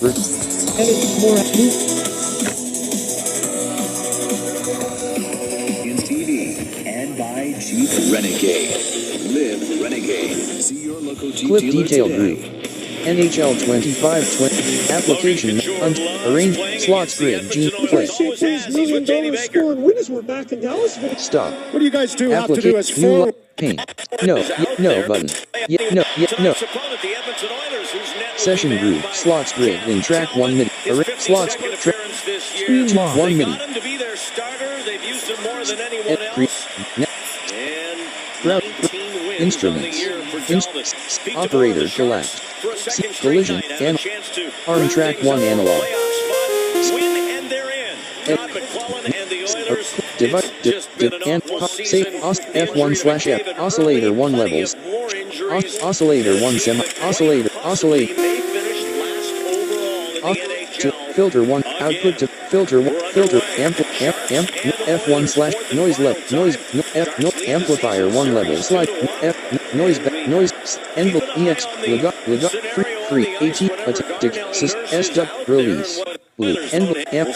In TV and by Jeep Renegade. Live Renegade. See your local Jeep Clip dealer detail today. group. NHL 25-20 application arrange slots grid G play. $6 million score and winners were back in Dallas. Stop. What do you guys do have to do as New forward? pane. No button. No. Session group slots grid in track 1 minute. Slots track 1 minute. Route instruments. Operator collapse. Collision and arm track 1 analog. F1/F oscillator 1 levels. Oscillator 1 oscillator filter 1 output to filter amp F1/noise level amplifier 1 level slide noise envelope ex free at attack release amp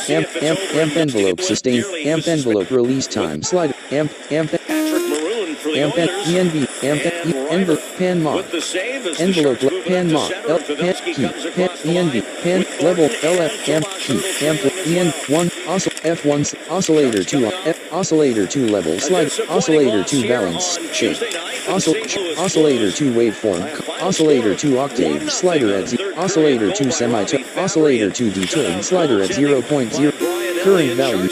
envelope sustain amp envelope release time slide amp envelope pan mod envelope pan mod pan key pan level lf amp key amp en1 f1 oscillator 2 oscillator 2 level slide oscillator 2 balance shape oscillator 2 waveform oscillator 2 octave slider at oscillator 2 semitone oscillator 2 detone slider at 0.0 current value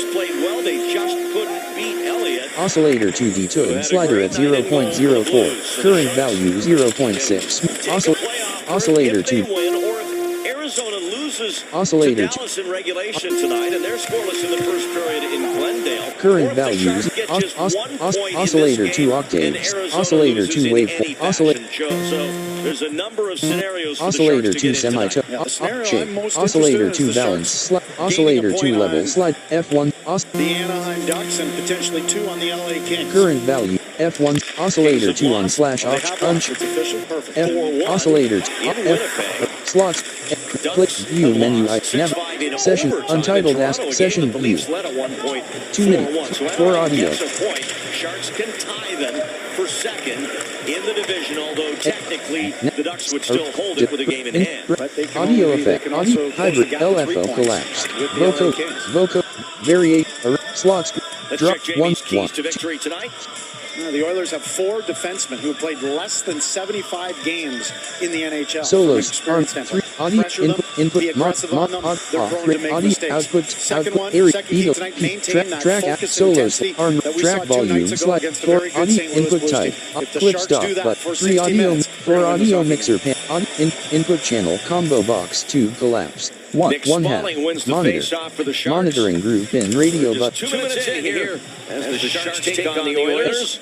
oscillator 2 detone slider at 0.04 current value 0.6 oscillator 2 Arizona loses oscillator to Dallas in regulation tonight, and they're scoreless in the first period in Glendale. current values oscillator 2 octaves oscillator 2 waveform oscillator So there's a number of scenarios for oscillator the 2 Sharks to get semitone oscillator 2 balance oscillator 2 level slide F1 The Anaheim Ducks and potentially 2 on the LA Kings. current value F1 oscillator 2 on slash They have one. It's official. Perfect. F oscillator F slots click view menu nav session untitled ask session view 2 minutes for audio Sharks can tie them for second in the division, although technically the Ducks would still hold it with a game in hand. audio effect audio hybrid LFO collapse voco variate slots drop Check 1 Jamie's keys to victory tonight. The Oilers have 4 defensemen who have played less than 75 games in the NHL. solos From arm an experience 3 standpoint. audio Pressure them, be input aggressive on them. They're prone to make audio mistakes. output Second one, area second key tonight, maintain that track focus and solos intensity arm that we track saw 2 volume nights ago slide against the for very good audio St. Louis input Blues type team. If the clip Sharks stop do that but for 3 60 audio minutes, for they're gonna win audio this mixer pan input channel combo box 2 collapse Nick 1 half Spaulding wins the monitor face-off for the Sharks. monitoring group in radio but Just 2 minutes in here as the Sharks take on the Oilers.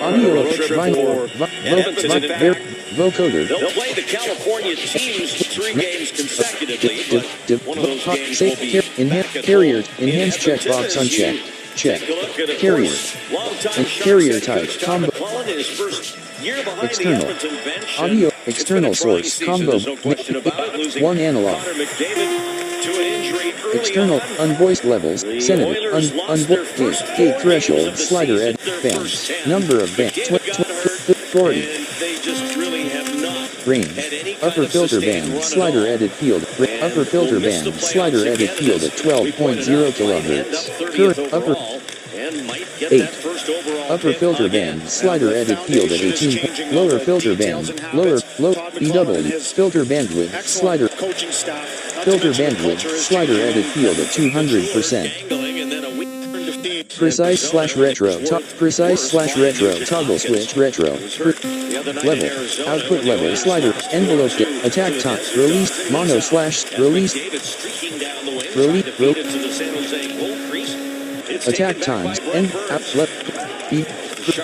audio Road trip for Edmonton and back. vocoder They'll play the California teams 3 games consecutively, but one of those games will be enhanced back at carrier home in enhanced Edmonton checkbox as unchecked you check take a look at, of carrier course, longtime and Sharks carrier head type coach Todd combo McClellan in his first year behind External. the Edmonton bench. audio and it's external been a trying source season, combo there's no question about it, losing 1 analog Connor McDavid to an injury early external on. unvoiced levels The Senate Oilers lost their unvoiced first gate 4 threshold games of the slider season, at their bands first 10. number of bands McDavid got hurt, 40 and they just really have not range had any kind upper of filter sustained band run at slider all. edit field And upper filter will miss band the playoffs slider edit again, field as at we pointed 12.0 out, might end up kilohertz 30th current upper overall and might get 8 that first overall upper pick filter again. band slider the edit field at foundation is 18 changing lower all the filter details band and lower habits. low Todd McClellan and BW his filter bandwidth Excellent slider coaching staff. Not to filter mention the bandwidth culture is slider changing. edit field at 200% Dangling and then a weak turn defeat. precise slash retro precise slash retro toggle switch retro The other night in level Arizona, output when the level Oilers slider lost envelope 4-2 attack to time the release Texans. mono slash As release McDavid streaking down the wing, Release- trying to feed it to the San Jose goal crease. It's attack taken back times by and Brent out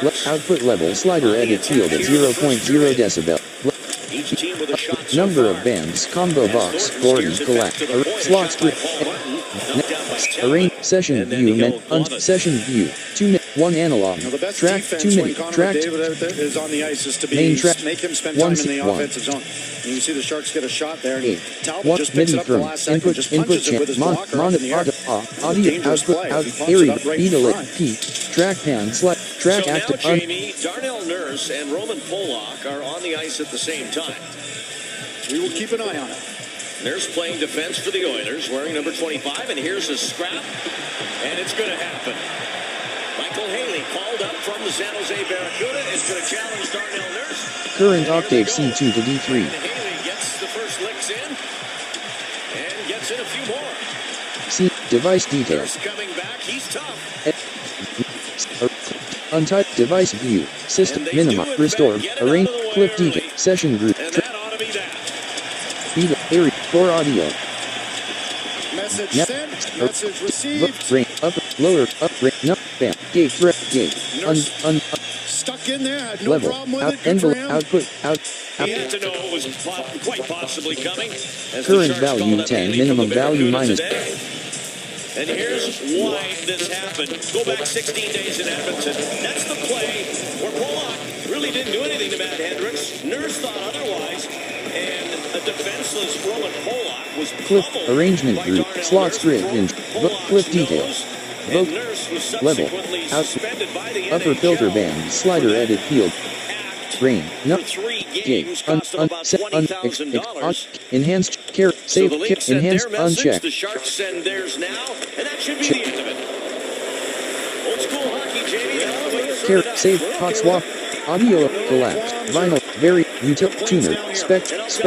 Burns. output level slider edit field at 0.0 decibel Each team with a shot so number far. of bands combo box 40 collapse slots Knocked down by Kelly. arrange session And then view he'll glove it. session view 2 minutes 1 analog. Now the best Track defense 2 when MIDI. Connor Track McDavid is on the ice is to main track. make him spend time in the 1 offensive zone. And you see the Sharks get a shot there. And Talbot 1 just picks MIDI it up the from last second, input just punches it with his blocker up in the air. audio Dangerous output play. out He pumps it area up right in beat front. P track pan select track So active now, Jamie, Darnell Nurse and Roman Polak are on the ice at the same time. We will keep an eye on it. Nurse playing defense for the Oilers, wearing number 25, and here's a scrap, and it's going to happen. Michael Haley called up from the San Jose Barracuda is going to challenge Darnell Nurse. current octave C2 to D3. And Haley gets the first licks in, and gets in a few more. C device details. Nurse coming back, he's tough. Untyped device view system And they minima do it restore back, get it arrange out of the way clip early. detail session group And that ought to be that. beat area for audio Message Yep. sent. Message received. ring up lower up ring no bam gate threat gate Stuck in there. Had no level problem with out it. Good for envelope him. output out He had to know it was quite possibly coming. As the Current Sharks value called up 10, Haley minimum from the value Barracuda minus. today. And here's why this happened. Go back 16 days in Edmonton. That's the play where Polak really didn't do anything to Matt Hendricks. Nurse thought otherwise. And a defenseless Roman Polak was clip pummeled arrangement by group Darnell slots Nurse. grid hinge Polak's clip nose, details and vote Nurse was level subsequently out suspended by the upper NHL filter band slider for that edit field act. rain no For 3 gate games, cost them about $20,000. enhanced care So save the league sent enhanced their message, unchecked the Sharks send theirs now, and that should be the end of it. Old school hockey, Jamie. care save hot swap audio collapse vinyl very util tuner spectra spec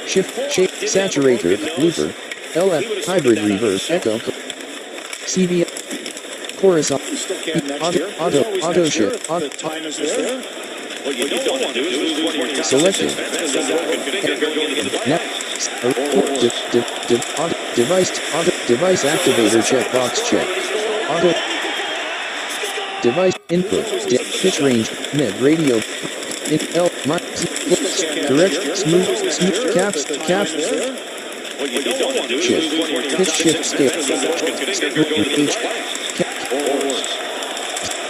shift shape saturator looper LF hybrid reverb echo CV chorus Still can next year. auto There's always auto next year. shift The time is there. What you don't want to do is lose 20 selected net device activator checkbox check auto device input pitch range mid radio in L direct smooth caps What you don't want to do is shift lose 20 pitch shift scale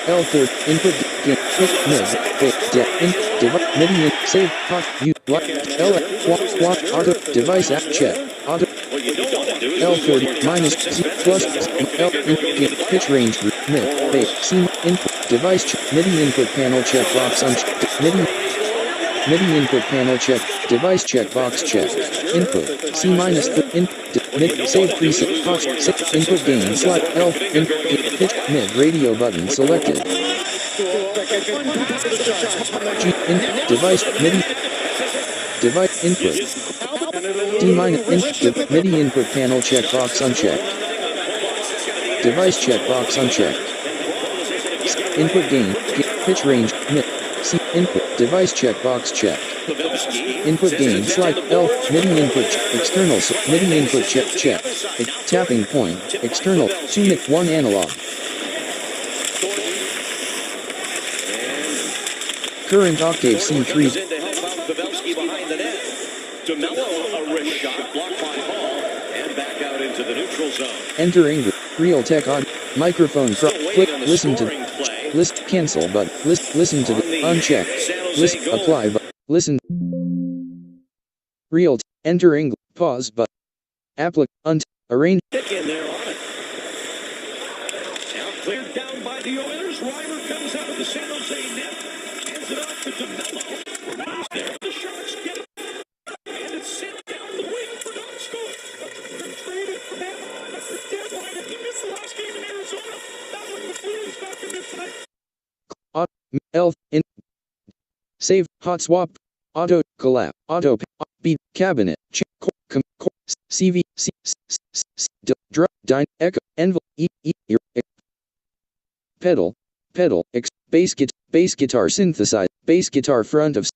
L third input pitch mid MIDI save hot u L auto device app check auto What you don't want to do is L lose 30 20 minus Z plus L input pitch range group mid base C input device check MIDI input panel checkbox unchecked MIDI input panel check device checkbox check input C minus mid save preset hot input gain slide L input pitch mid radio button selected G device MIDI device input D minus MIDI input panel checkbox unchecked device checkbox unchecked input gain pitch range mid C input device checkbox checked input gain slide L MIDI input external MIDI input check tapping point external 2 1 analog current octave C3 to help out Pavelski behind the net. DeMello, a wrist shot blocked by Hall and back out into the neutral zone. enter English real tech audio microphone Still click waiting on a listen to scoring play. list cancel but listen to the unchecked list apply but listen real enter English pause but arrange Kick in there on it. Now cleared down by the Oilers. Reimer comes out of the San Jose net. Hands it off to DeMello. There the Sharks get it. And it's sent down the wing for Donskoy. Traded for that deadline. He missed the last game in Arizona. That one before he's back in midnight. L in save hot swap auto collapse auto beat cabinet CV dine echo envelope pedal bass guitar synthesize bass guitar front of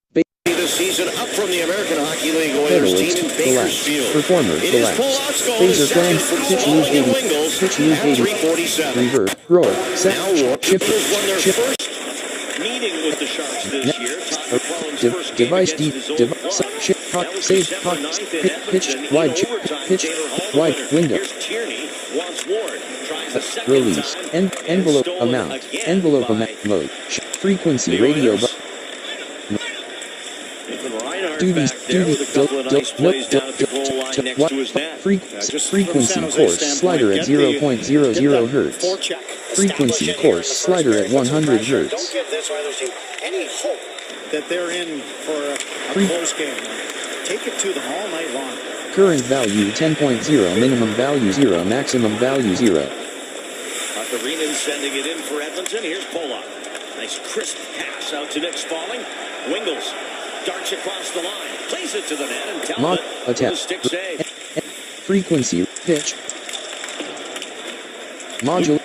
This season up from the American Hockey League pedal Oilers team in collapse Bakersfield. performer It is collapse Polak's goal, phaser his plan second pitch goal loop in 80 Wingles pitch loop at 80 3:47. reverb roar set Now Oilers shift won their shift first meeting with the Sharks this year. Todd McClellan's first game device against D his old device club. shift hot That was save December hot 9th in pitch Edmonton. wide In overtime, pitch Taylor Hall, the wide winner. window Here's Tierney, wants Ward, tries a Release. Envelope amount. Envelope amount mode. Frequency radio button. Duties. Frequency course slider at 0.00 hertz. Frequency course slider at 100 hertz. Don't give this or others any hope that they're in for a close game. Take it to them all night long. Current value 10.0, minimum value 0, maximum value 0. Arena sending it in for Edmonton. Here's Pollock. Nice crisp pass out to Nick Spaulding. Wingles darts across the line. Plays it to the net and Talbot attack. with a stick save. Frequency pitch. Module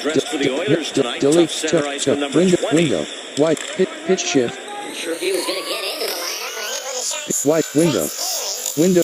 dressed for the Oilers tonight. Tough center ice with number 20. Window. Wide pitch shift. Sure he was going to get into the lineup. Wide window. Window.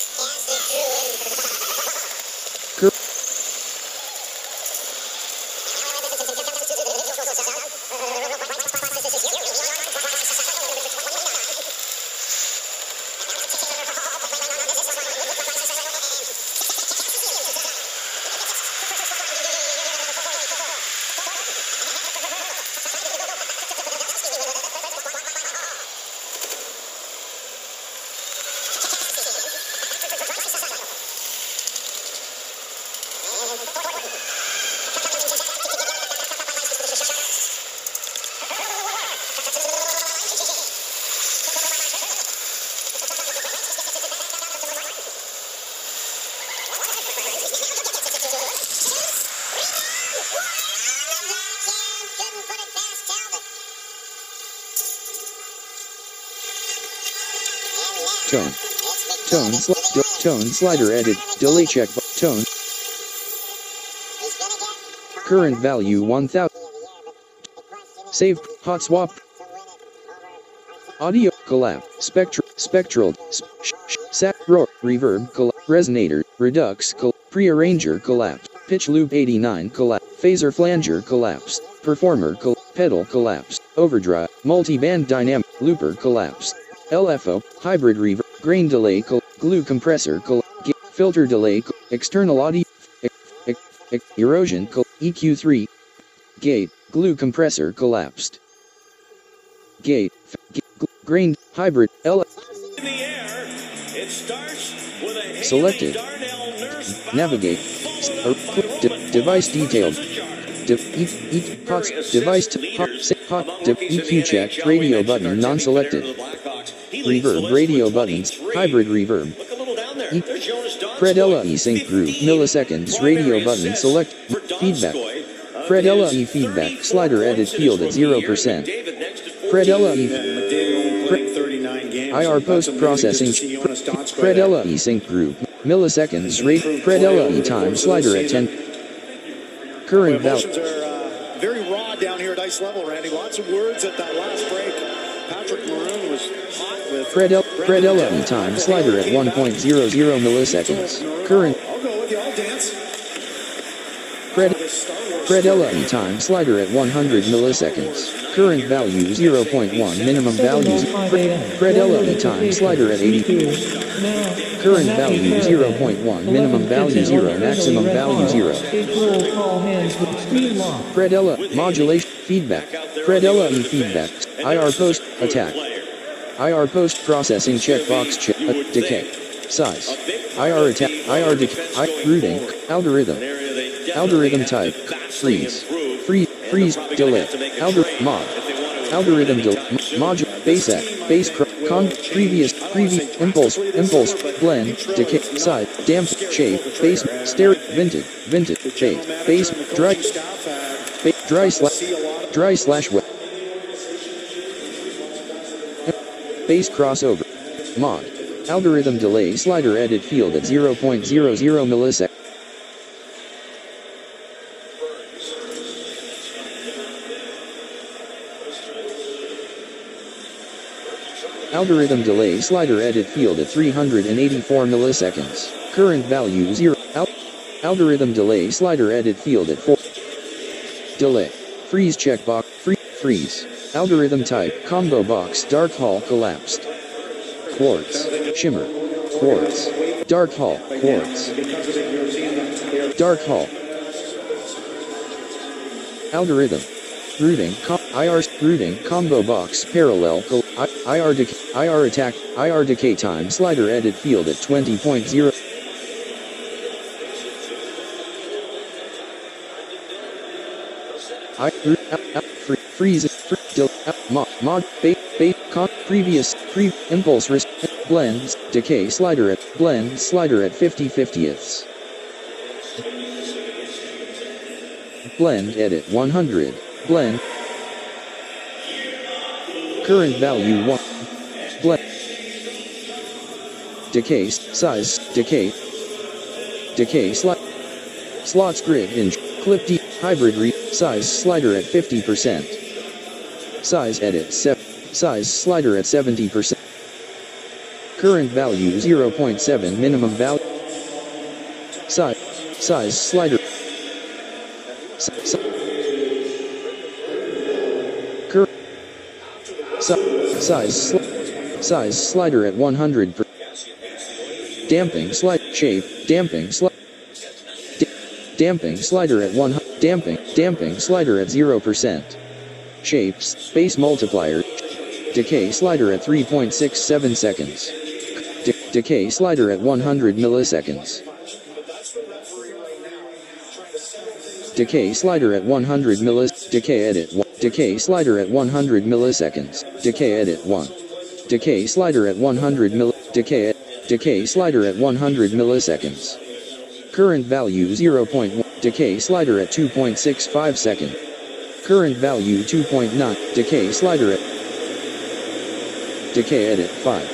Tone slider edit, delay check, tone. Current value 1000. Save, hot swap. Audio, collapse, spectral, sat, roar, reverb, resonator, redux, prearranger, collapse, pitch loop 89, collapse, phaser flanger, collapse, performer, pedal, collapse, overdrive, multi-band dynamic, looper, collapse, LFO, hybrid reverb, grain delay, glue compressor, filter delay, external audio, erosion, EQ3, gate, glue compressor collapsed, gate, grain, hybrid, In the air, it starts with a selected, navigate, device detailed, device EQ check, radio button non-selected, reverb radio buttons, hybrid reverb, Predella E sync group, milliseconds, radio button select, feedback, Predella E feedback, slider edit field at 0%, Predella E, IR post processing, Predella E sync group, milliseconds, Predella E time, slider at 10, current value. Emotions are very raw down here at ice level, Randy. Lots of words at that last break. Patrick Maroon was hot with Predella E time, slider at 1.00 milliseconds, current. I'll go with you, I'll dance. Predella E time, slider at 100 milliseconds, current value 0.1, minimum values. Predella E time, slider at 80. Current value 0.1, minimum value 0, maximum value 0. Predella modulation feedback. Predella E feedback. IR post attack. IR post processing checkbox decay. Size. IR attack. IR decay. Routing. Algorithm type. Freeze. Freeze delay. Algorithm delay. Module. Base previous impulse blend decay side damp shape base stereo vintage shape base dry slash wet base crossover mod algorithm delay slider edit field at 0.00 milliseconds. Algorithm delay slider edit field at 384 milliseconds. Current value 0. Algorithm delay slider edit field at 4. Delay. Freeze checkbox. Freeze. Algorithm type combo box dark hall collapsed. Quartz. Shimmer. Quartz. Dark hall. Quartz. Dark hall. Algorithm. Routing combo box parallel IR attack IR decay time slider edit field at 20.0. Freeze mod previous impulse blends decay slider at 50/50ths. Blend edit 100. Blend. Current value 1. Blend. Decay size decay. Decay slots grid inch clip D hybrid size slider at 50%. Size edit size slider at 70%. Current value 0.7 minimum value. Size slider. Size slider at 100%. Damping shape damping slider at 100. Damping slider at 0%. Shape space multiplier. Decay slider at 3.67 seconds. Decay slider at 100 milliseconds. Decay slider at 100 decay edit 1. Decay slider at 100 milliseconds. Decay edit 1. Decay slider at 100 decay slider at 100 milliseconds. Current value 0.1. Decay slider at 2.65 second. Current value 2.9. Decay slider at decay edit 5.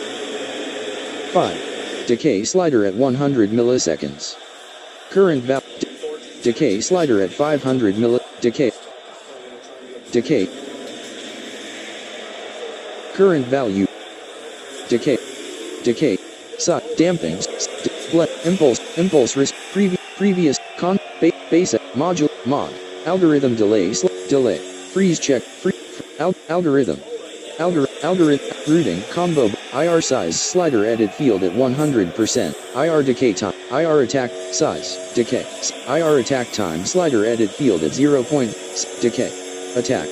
Decay slider at 100 milliseconds. Current value decay slider at 500 decay current value decay damping impulse risk previous basic module mod algorithm delay freeze check algorithm routing combo IR size slider edit field at 100%. IR decay time IR attack size decay IR attack time slider edit field at 0. Decay attack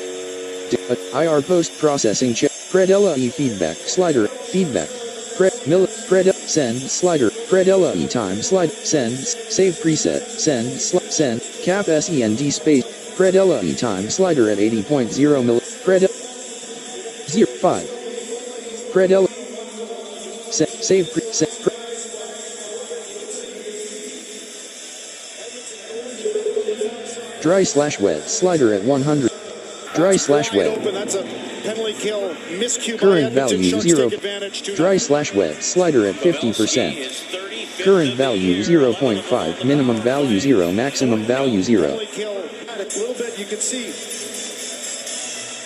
IR post processing check predella e feedback slider feedback send slider predella e time slide send save preset send cap send space predella e time slider at 80.0 mil predella 05 predella save preset dry/wet slider at 100 dry/wet That's a penalty kill miscue. Current value 0. Dry/wet slider at 50%. Current value 0.5. Minimum value 0. Maximum value 0. A little bit, you can see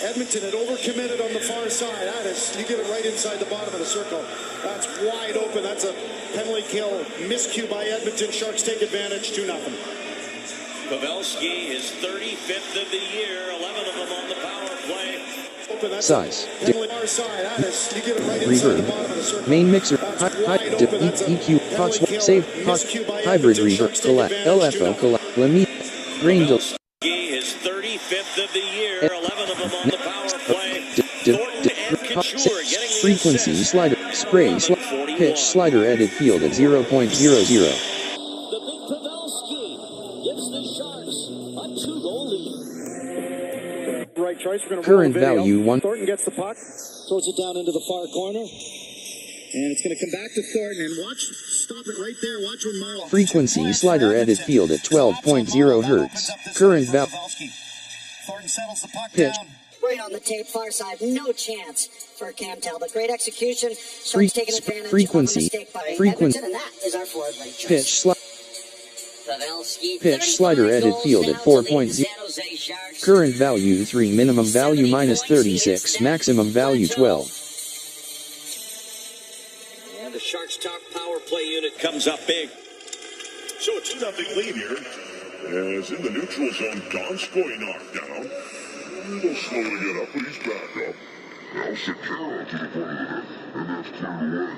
Edmonton had overcommitted on the far side. That is, you get it right inside the bottom of the circle. That's wide open. That's a penalty kill miscue by Edmonton. Sharks take advantage. 2-0. Pavelski is 35th of the year, 11 of them on the power play. Size. Reverb. Main mixer. EQ. Hot swap. Save. Hot. Hybrid reverb. Collect. LFO. Collect. Limit. Grain del. Is 35th of the year, 11 of them on the power play. Frequency slider. Spray. Pitch slider edit field at 0.00. Right choice. We're going to Current value 1. Thornton gets the puck, throws it down into the far corner, and it's going to come back to Thornton. And watch, stop it right there. Watch when Marlowe. Frequency slider edit field at 12.0 hertz. Current value. Thornton settles the puck Pitch. down. Right on the tape, far side, no chance for Cam Talbot. Great execution. Sharks taking advantage frequency. of a mistake by Edmonton, and that is our forward leg choice. Pitch slider edit field at 4.0. Current value 3. Minimum value minus 36. Maximum value 12. And the Sharks' top power play unit comes up big. So a 2-0 lead here. As in the neutral zone, Donskoy knocked down. They'll slowly get up, but he's back up. They'll secure to the front of the net, and that's cleared away.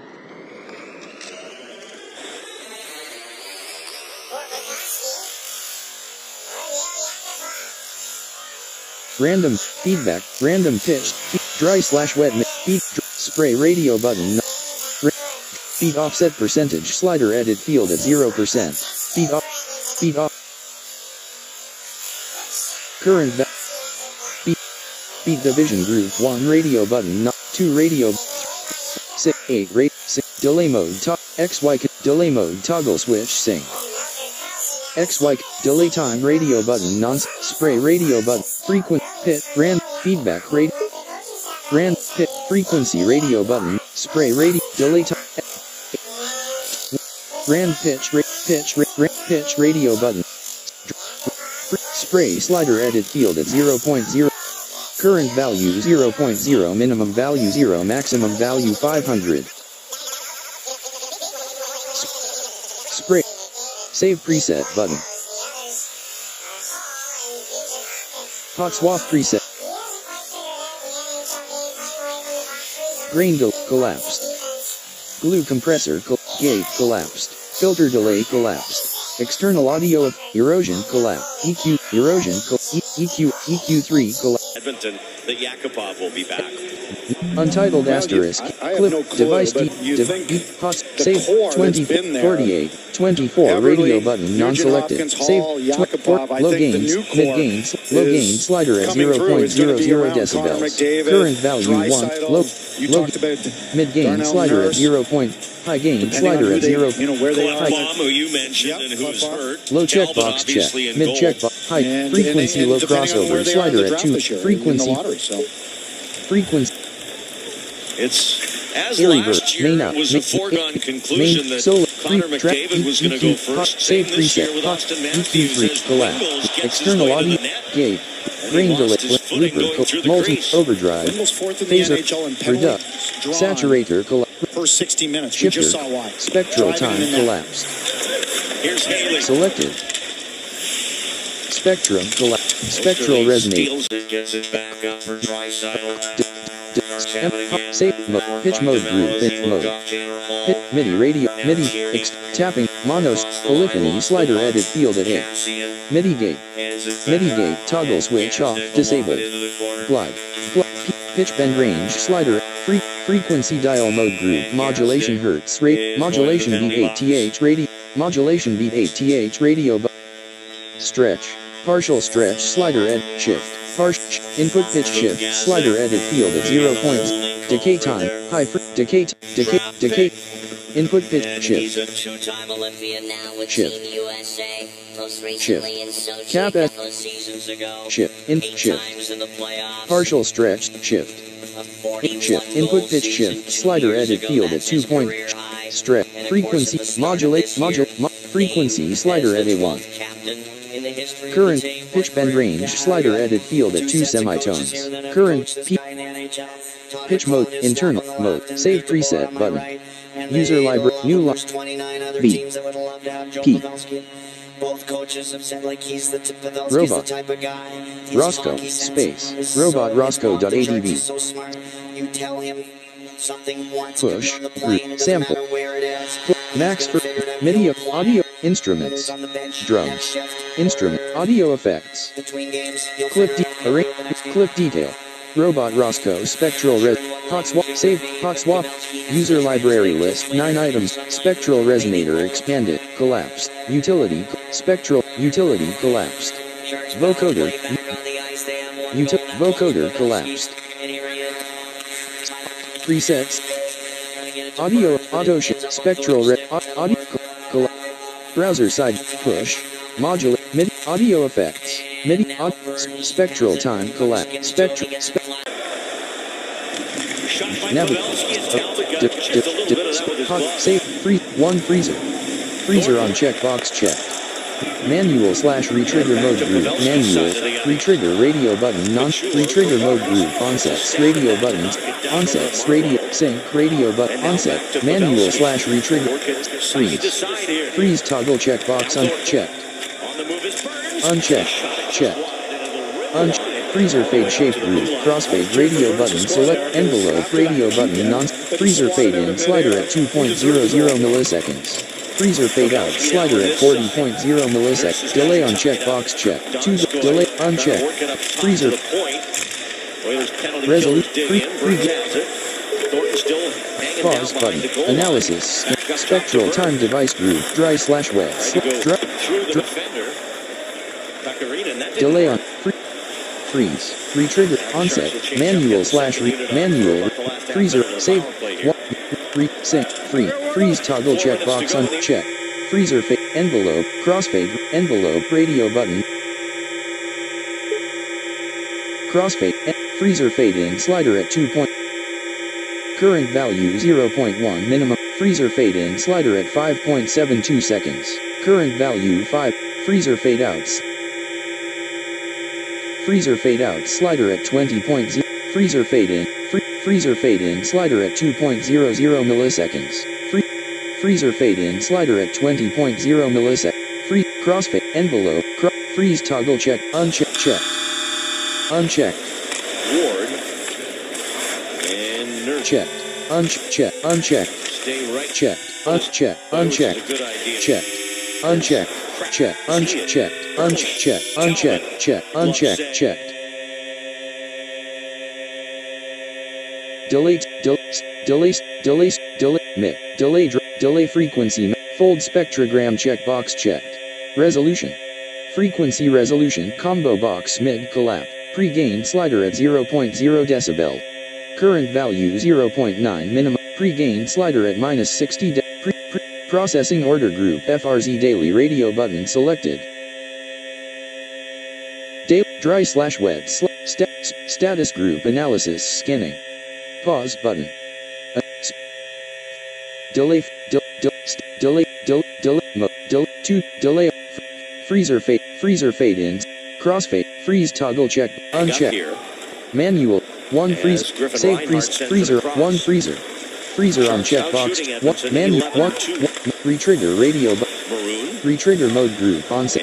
random, feedback, random pitch, dry slash wet, feed, spray radio button, feed offset percentage slider edit field at 0%, feed off, current, feed division group 1 radio button, 2 radio, 6, 8, rate, 6, delay mode, XY, delay mode, toggle switch sync. XY, delay time radio button, spray radio button, frequent, pit, rand, feedback radio, rand, pit, frequency radio button, spray radio, delay time, rand pitch, pitch radio button, spray slider edit field at 0.0, current value 0.0, minimum value 0, maximum value 500. Spray. Save preset button. Hot swap preset. Grain collapsed. Glue compressor gate collapsed. Filter delay collapsed. External audio of erosion collapsed. EQ erosion EQ3 collapsed. Edmonton, that Yakupov will be back. Untitled asterisk. Clip no clue, device but you think hot the save core 20 that's been there, 48 24 Everly, radio button non-selected Nugent-Hopkins, save Hall, 24 Yakupov, I low think the gains new core mid gains low gain slider at coming through. It's gonna be 0.00 around Connor decibels McDavid, current value 1 Draisaitl. low You low talked about mid gain Darnell slider Nurse. at 0. High gain Depending on slider who at they, 0. where they are. Klefbom, who you mentioned, Yep, and who's Klefbom. hurt. Low Talbot checkbox check obviously in mid goal. checkbox high And frequency low depending on where crossover they are in slider the at draft 2 this year, in the frequency lottery, so. frequency It's as Early last bird, year main it out, was a foregone conclusion that solo, Connor track, McDavid was going to go first. Same save this year preset, with Austin EQ3 Matthews as collapse, Pringles gets his external way to audio the net. gate, And grain he delay, lost his footing going looper, through the multi crease. overdrive, Pringles fourth in the phaser, NHL in penalties drawn saturator collapse, first 60 minutes. We shifter, just saw why. spectral Driving time in the net. collapsed, Here's Haley. selected, spectrum collapse, spectral resonate, Steals it, gets it back up for Draisaitl. save mode, pitch mode group, in mode, hit, MIDI radio, MIDI, tapping, monos, polyphony slider edit field at 8, MIDI gate, toggle switch off, disabled, glide, pitch bend range slider, frequency dial mode group, modulation hertz rate, modulation beat 8th radio, modulation beat 8th radio, stretch, partial stretch slider edit, shift, input pitch shift, slider edit field at 0 points, decay time, high decay, input pitch shift, He's a two-time Olympian now with shift, Team USA. Most shift, recently in Sochi cap a at, couple of seasons ago. shift, 8 shift, times in the playoffs. partial stretch, shift, A 41 shift, goal input pitch season shift, 2 slider years edit ago. field at That's 2 his point, career high. stretch, And of frequency, course, at the start of this year, frequency named slider as the edit 1. 12th captain in the history of Current, the team. pitch bend range, slider edit field at 2 semitones. Current, pitch mode, internal mode, save preset button. User library, new B. P. Both coaches have said like he's the Pavelski's Robot. the type of guy. His Roscoe, hockey sense space, is robot so- Roscoe.adv. his off the charts, he's so smart. You tell him something once, Push, he'll be on the group, plane, it doesn't sample. matter where it is. Max for MIDI audio instruments, On the bench, drums, next shift. instrument, audio effects, Between games, he'll clip figure out array, where the next game clip detail, robot Roscoe spectral res, hot swap, save, hot swap, user library list, 9 items, spectral resonator expanded, collapsed, utility, spectral, utility collapsed, vocoder, vocoder collapsed, presets, audio, auto shift, spectral audio, browser side, push, modulate, MIDI, audio effects, MIDI, spectral time collapse, spectral, Shot by Navi- Pavelski and Talbot got just a little bit of that with his glove. save, freezer on checkbox checked. Manual / retrigger mode group, manual, retrigger radio button, retrigger mode group, onsets, radio buttons, onsets, radio, sync, radio button, onset, manual / retrigger, freeze toggle checkbox unchecked, On the move is Burns. unchecked, checked, freezer fade shape group, crossfade radio button, select envelope radio button, freezer fade in slider at 2.00 milliseconds. Freezer fade out slider at 40.0 milliseconds. Delay on checkbox check. 2 delay unchecked. Freezer resolution pause button. Analysis. Spectral time device group. Dry slash wet. Delay on freeze. Retrigger. Onset. Manual slash manual. Freezer. Save. Sync. Freeze toggle checkbox uncheck. Freezer fade. Envelope. Crossfade. Envelope. Radio button. Crossfade. Freezer fade in slider at 2 point. Current value 0.1 minimum. Freezer fade in slider at 5.72 seconds. Current value 5. Freezer fade outs. Freezer fade out slider at 20.0. Freezer fade in. Freezer fade in slider at 2.00 milliseconds. Freezer fade in slider at 20.0 milliseconds. Crossfade envelope. Freeze toggle check. Unchecked. Checked. Unchecked. Ward. And Nurse. Checked. Unchecked. Unchecked. Stay right. Checked. Unchecked. Unchecked. Good idea. Checked. Unchecked. Check. Unchecked. Unchecked. Unchecked. Check. Unchecked. Checked. Delete. Delay frequency. Fold spectrogram checkbox checked. Resolution. Frequency resolution combo box mid collapse. Pre-gain slider at 0.0 decibel. Current value 0.9 minimum. Pre-gain slider at -60 processing order group FRZ daily radio button selected. Dry slash wet status group analysis scanning. Pause button. Delay freezer fade in crossfade freeze toggle check uncheck manual 1 freeze save freezer 1 freezer on checkbox 1 manual 1 retrigger radio retrigger mode group onset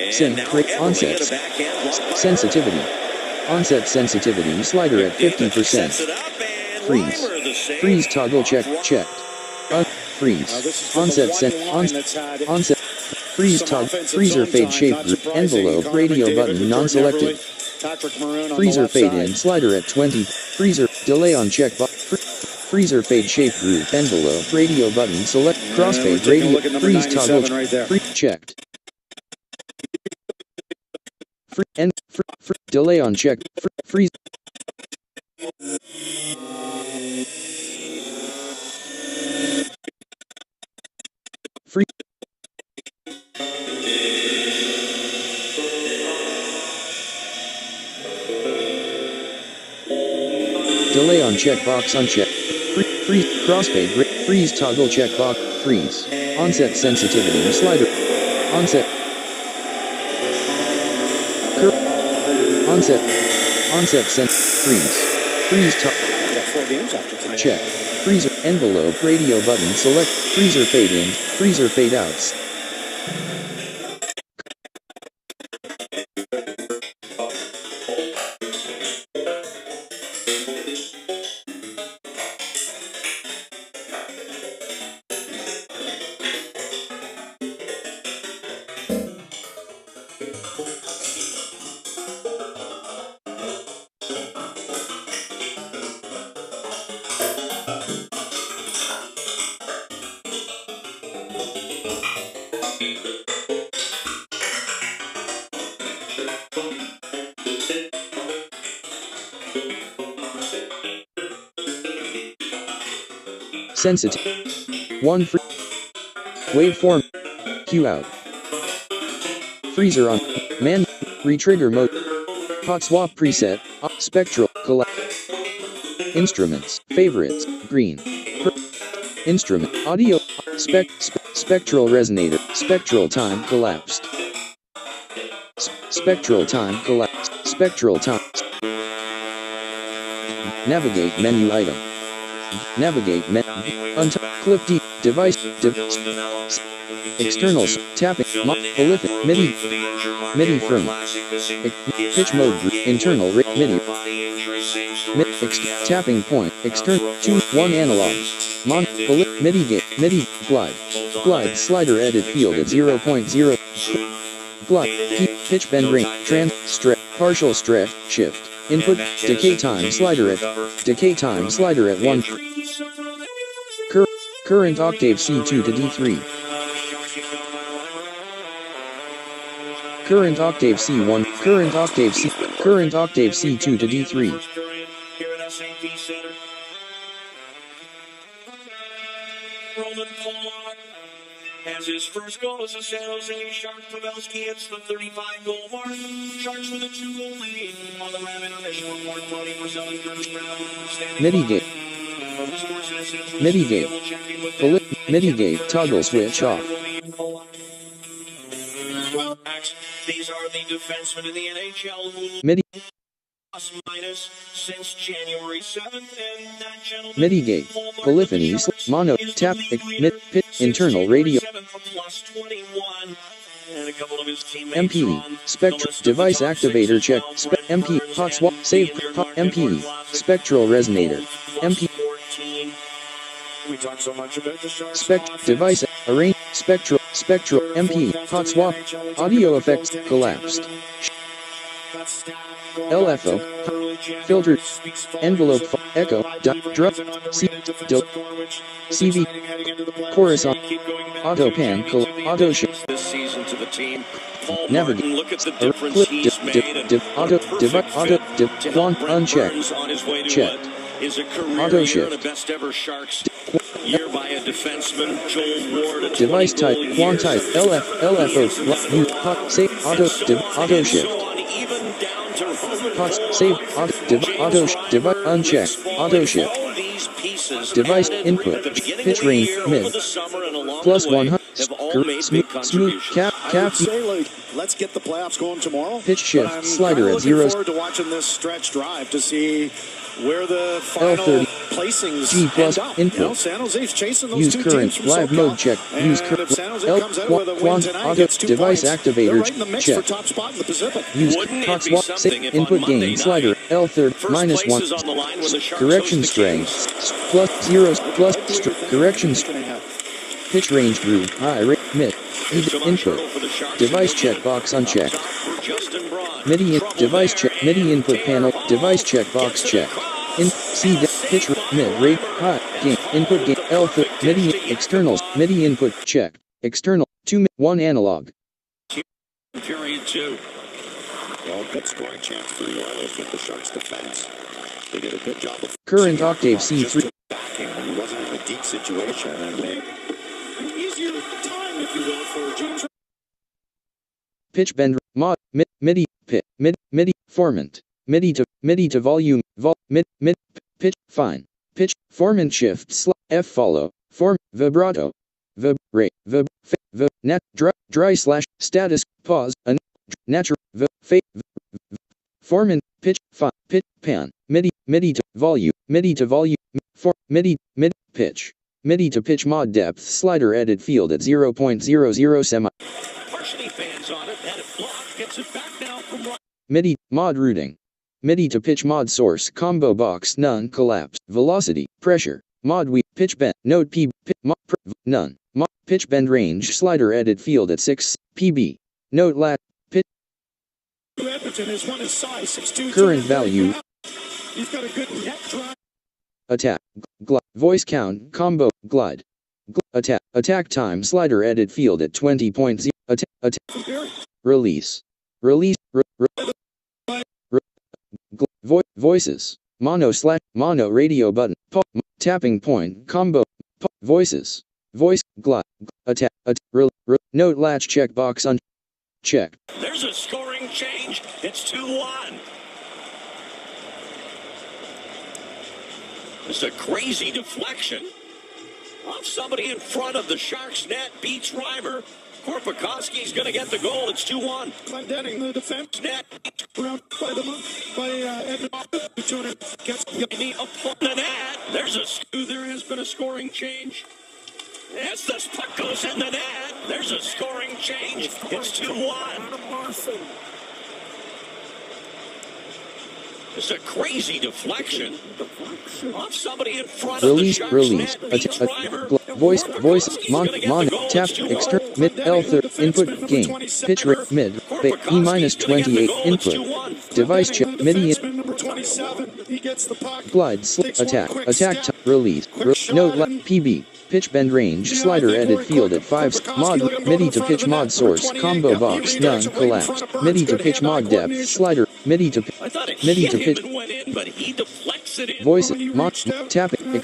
onset sensitivity slider at 50%. Freeze toggle checked. Freeze. Onset freeze toggle freezer fade shape group envelope radio button non-selected. Freezer fade in slider at 20. Freezer delay on checkbox. Freezer fade shape group envelope radio button select crossfade radio freeze toggle checked. Delay on check freeze. Delay on checkbox unchecked. Freeze crossfade freeze toggle checkbox freeze. Onset sensitivity slider. Onset freeze check. Freezer envelope radio button select freezer fade in freezer fade outs. Sensitive. 1 free. Waveform. Q out. Freezer on. Man. Retrigger mode. Hot swap preset. Spectral. Instruments. Favorites. Green. Instrument. Audio. Spectral resonator. Spectral time collapsed. Spectral time collapsed. Spectral time. Navigate menu item. Navigate menu. Clip D. Device. Externals. Tapping. Prolific. MIDI. MIDI from. Pitch mode. Internal. MIDI. tapping point, external, 2-1 analog. Mitigate, glide, slider edit field at 0.0. Glide, pitch bend range, partial stretch, shift, input, decay time slider at 1. Current octave C2 to D3. Current octave C1, current octave C2 to D3. Roman Pollock has his first goal as a San Jose Shark. Pavelski hits the 35-goal mark. Sharks with a 2-goal lead on the Rabbit official report. Voting for selling first round. Mitigate, toggle switch off. These are the defensemen in the NHL who plus minus since January 7th, and that gentleman mitigate, polyphony, mono, tap, pit, internal radio. plus 21, and a couple of his teammates MP, spectral, device activator check, MP, hot swap, save, MP, spectral resonator, MP. We talk so much about the Sharks. Device, arrange, spectral, MP, hot swap, audio effects, collapsed. LFO, filtered, envelope, echo, drop, CV, chorus on, auto pan, auto shift. This season to the team. Navigate. Look at the difference he's made. Auto, unchecked. On his way to Check. what is a career Auto year shift. and a best ever Sharks year by a defenseman, Joel Ward. A Device type, 20-goal quant type, year. LFO, save, auto shift. Even down to Save, device, unchecked, auto shift. all these pieces Device added input, at the beginning pitch of the range, year, mid. over the summer, and along Plus the way 100, have all made big smooth, contributions. cap, I would say, like, let's get the playoffs going tomorrow. Pitch shift, But I'm slider kinda at looking 0. forward to watching this stretch drive to see where the final L30, placings G plus end up. input. You know, San Jose's chasing those Use two current, teams from live SoCal. mode check, And use if current, San Jose comes out with a win quant, tonight, auto, gets 2 device points, activator, they're right in the mix check. for top spot in the Pacific. Use Wouldn't it hot be swap, something if input on Monday gain, night, slider, L30, first minus place 1, is on the line with the Sharks correction host the strength, Kings? plus 0, correction pitch range through, high, mid, input, device checkbox unchecked, Justin Braun. MIDI, device check, MIDI input panel, device checkbox checked, pitch, mid, rate, high, gain, input gain, L30, MIDI, externals, MIDI input, checked, external, 1 analog. Period 2. Well, good scoring chance for the Oilers with the Sharks defense. They did a good job of Current octave C3. backing when he wasn't in a deep situation and made an easier time, if you will, for James. Pitch bend, mod, MIDI, MIDI, formant, MIDI to volume, mid, pitch, fine, pitch, formant shift, F follow, form, vibrato, nat, dry slash, status, pause, natural, formant, pitch, pitch, pan, MIDI to volume, MIDI, mid, pitch. MIDI to pitch mod depth slider edit field at 0.00 semi. Varsity fans on it, had it blocked, gets it back now from right. MIDI, mod routing. MIDI to pitch mod source combo box none collapse. Velocity, pressure, mod pitch bend, node P, none. Mod, pitch bend range slider edit field at 6, PB. Note lat, pitch. Edmonton is one his size, 6'2". Current value. He's got a good net drive. Attack, voice count, combo, glide. Attack time slider edit field at 20.0. Release. Voices. Mono radio button. Tapping point, combo. Voices. Voice, glide. Attack. Note latch checkbox unchecked. There's a scoring change. It's 2-1. It's a crazy deflection off somebody in front of the Sharks net. Beats Reimer. Korpikoski's going to get the goal. It's 2-1. Clendenning the defense Net. around by Edmonton. Gets Upon the net. There has been a scoring change. Yes, this puck goes in the net. There's a scoring change. It's 2-1. It's a crazy deflection. Off somebody in front Release, of the release, voice, tap, external, mid, L3, input, gain, pitch rate, mid, E minus 28, input, device check, MIDI, glide, attack, release, note, PB, pitch bend range, slider edit field at 5, mod, MIDI to pitch mod source, combo box, none, collapse, MIDI to pitch mod depth, slider, MIDI to pitch, but he deflects it in. voice, mod, tapping,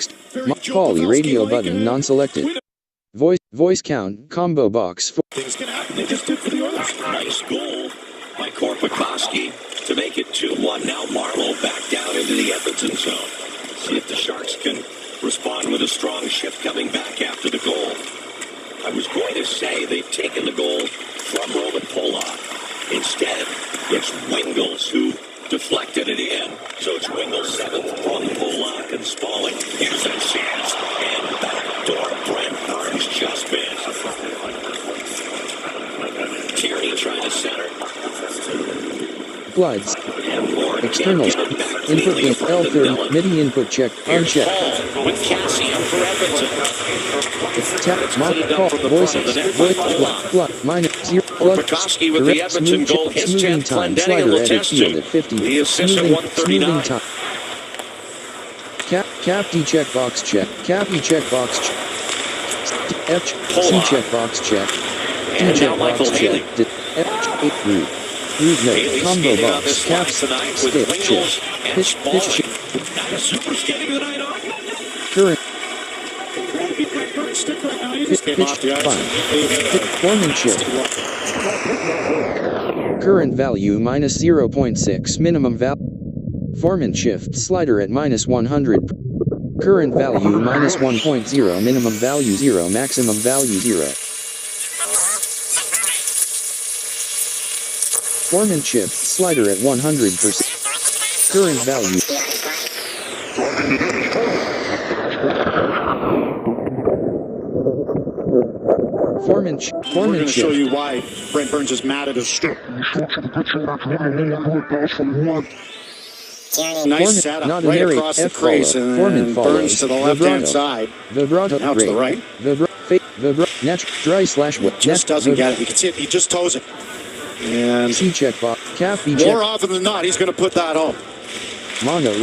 poly radio button non-selected, voice count, combo box, Things can happen. They just did for the Oilers. Nice goal by Korpikoski to make it 2-1. Now Marlowe back down into the Edmonton zone. See if the Sharks can respond with a strong shift coming back after the goal. I was going to say they've taken the goal from Roman Polak. Instead, it's Wingles who deflected it in. So it's Wingles' 7th from Polak and Spalling. Here's a chance. And backdoor Brent Burns just missed. Tierney trying to center. glides, externals, input game, L30, MIDI input check, uncheck. With Cassian for Edmonton. Tap, mod, call, voice, minus 0, Korpikoski with the Edmonton goal. His smoothing 10th. time, Glendening slider will edit test field him. at 50, The assist at smoothing 139. time. Cap D checkbox check, Cap E checkbox check, F C checkbox check, D And now Michael checkbox Haley. check, F root. Root note, Haley combo skating on box, this cap, line tonight with scale, Wingles check, and pitch, Spalling. Not a super skating tonight, on. current, Pitch, foremanship. Current value minus 0.6, minimum value. Foreman shift slider at minus 100. Current value minus 1.0, minimum value 0, maximum value 0. Foreman shift slider at 100%. Current value. Foreman We're going to show shift. you why Brent Burns is mad at his stick. Nice setup not right an area, across the F follow, crease, and Foreman Burns to the follows, left-hand vibrato. side. Vibrato, Now to the right. natural, dry slash wet. Just doesn't get it. You can see it. He just toes it. And C check box, cap B more check, often than not, he's going to put that home. mono,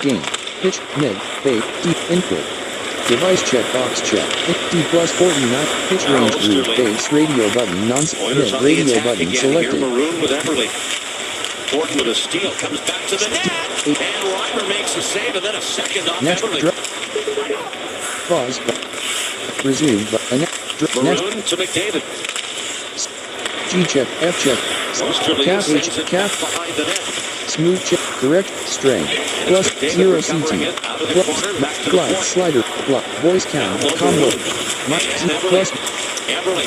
game, pitch, mid, bait, deep, input. Device check box check, D plus 49, pitch range group, base, radio button, Oilers mid, on the radio attack button again. Here, selected. Maroon with Everly. Thornton with a steal, comes back to the net. And Reimer makes a save, and then a second off Natural, Everly. pause, resume, Maroon to McDavid. G check, F check, Osterley cap sends H, it cap, back behind the net. smooth check, correct, strength, plus McDavid 0 recovering CT, it out of the plus, corner, back to the glide, point. slider, block, voice count, combo, plus, Everly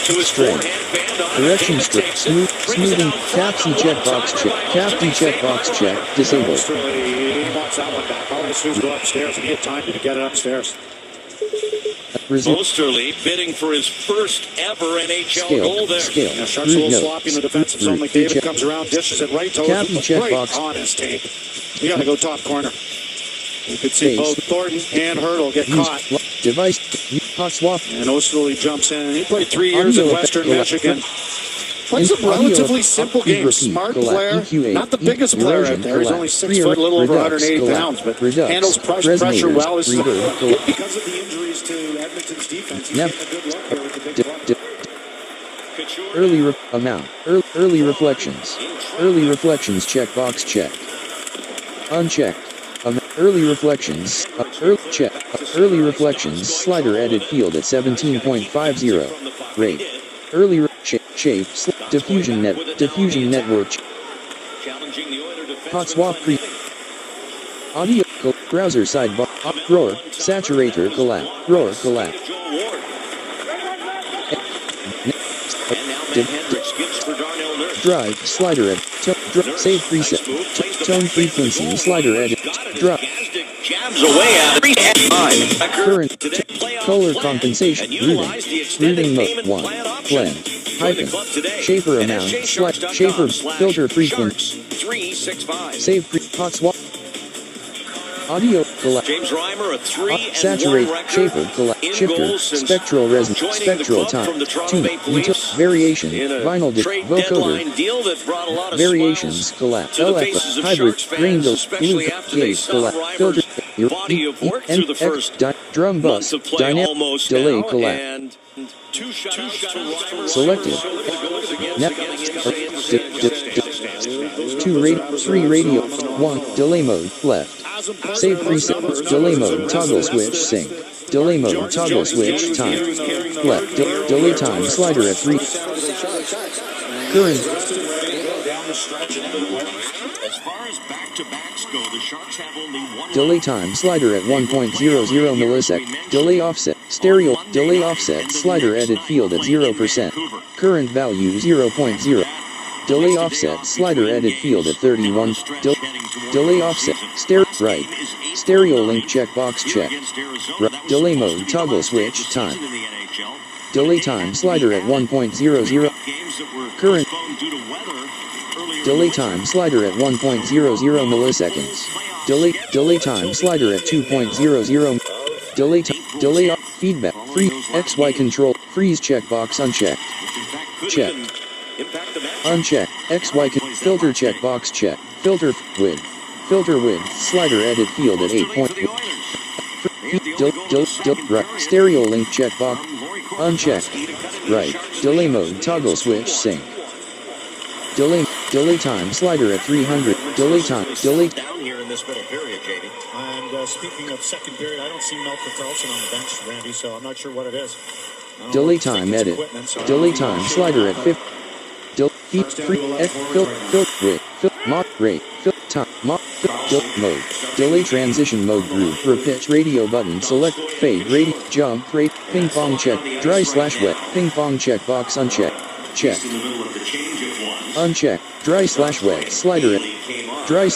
to his Straight. forehand band on direction McDavid straight, takes it, brings it smoothing, out cap front C on checkbox one check, time. cap D checkbox check, disabled. Osterley wants that one back. All he has to do is go upstairs and he had time to get it upstairs. Resume, Osterley bidding for his first ever NHL goal there. scale, Now, Sharks a root little note, sloppy in the defensive zone. root, McDavid check, comes around, dishes it right, toes Cappy it check right box. on his tape. You got to go top corner. You could see Base. both Thornton and Hurdle get caught. device, hot swap, And Osterley jumps in. He played 3 years in Western Michigan. Plays a Audio relatively effect, simple repeat, game. Smart collapse, player. EQA, Not the biggest player out there. He's only 6 foot, a little over 180 pounds, but handles pressure well. This is because of the injuries to Edmonton's defense. He's getting a good look there with the big club. early reflections, checkbox check, unchecked, early reflections, early reflections, slider edit field at 17.50, rate, early shape, diffusion network, hot swap pre, audio, browser sidebar, roar, saturator collapse, drive, slider edit, save preset, tone frequency, slider edit, drive, Jabs away at it. current, color compensation, rooting mode 1, blend. Join the club today. Schaefer amount, Schaefer, filter frequency, 365. save hot swap, audio, collect, James Reimer, a 3-1 saturate, record. Schaefer, collect, In shifter, goals since spectral resonance, joining the spectral club time, from the Toronto tune, Maple Leafs variation, in a vinyl disc, trade vocoder, deadline deal that brought a lot of variations, smiles collapse, to the faces of hybrid, Sharks grain, fans, especially blue, after they gauge, saw collapse, filter, Reimer's body of work through the first drum bus, month of play dynamic, almost delay, now, collapse, and two shutouts to Reimer. selected, net, 3 radio, 1, delay mode, left, save preset, delay mode, toggle switch, sync, delay mode, toggle switch, time, left, delay time, slider at 3, current, As far as back-to-backs go, the Sharks have only one delay time, slider at 1.00 millisecond, delay offset, stereo, delay offset, slider edit field at 0%, current value 0.0, delay offset, slider edit field at 31, delay offset, right, stereo link checkbox check, right, delay mode, toggle switch, time, delay time, slider at 1.00, current, delay time, slider at 1.00 milliseconds, delay time, slider at 2.00, delay off, feedback, free, XY control, freeze checkbox unchecked, check, uncheck, XY filter checkbox check, filter width, slider edit field at 8 point, right, stereo link checkbox, unchecked, right, delay mode, toggle switch, sync, delay time, slider at 300, delay Down here in this middle period, JD. And speaking of second period, I don't see Melker Carlson on the bench, Randy, so I'm not sure what it is. delay time edit, delay time, slider at 50, mode, delay transition mode group for pitch radio button, select, fade, radio, jump, rate, ping pong check, dry / wet, ping pong check box unchecked, check, uncheck, dry / wet, slider at, dry,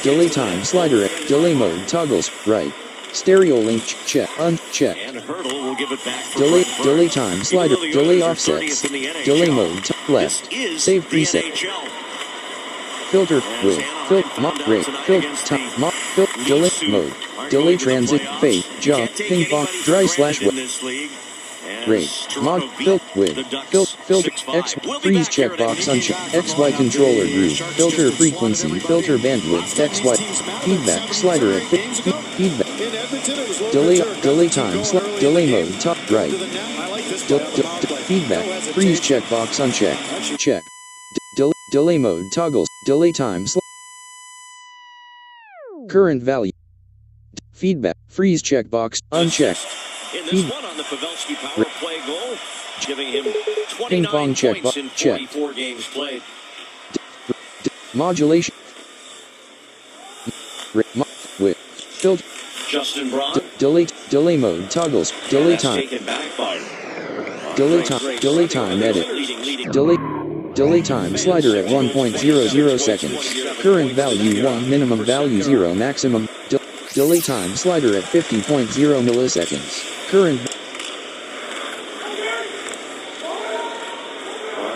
delay time, slider at, delay mode, toggles, right, stereo link, check, uncheck, And Hurdle will give it back for delay time, slider, delay offsets, delay mode, left, save preset, filter, rate, delay mode, delay transit, fade, jump, ping pong, dry / wet, rate, mod, filter, X, freeze checkbox unchecked, XY controller group, filter frequency, filter bandwidth, XY, feedback, slider at feedback, delay time, delay mode, top right, feedback, freeze checkbox unchecked, check, delay mode, toggles, delay time, current value, feedback, freeze checkbox, unchecked, in this one on the Pavelski power play goal, giving him 29 pong check, points in 44 games played. Modulation, filter, Justin Braun, delay mode, toggles, delay time, taken back by delay time edit, delay time, slider at 1.00 seconds, current value 1, minimum value 0, maximum, delay time, slider at 50.0 milliseconds, current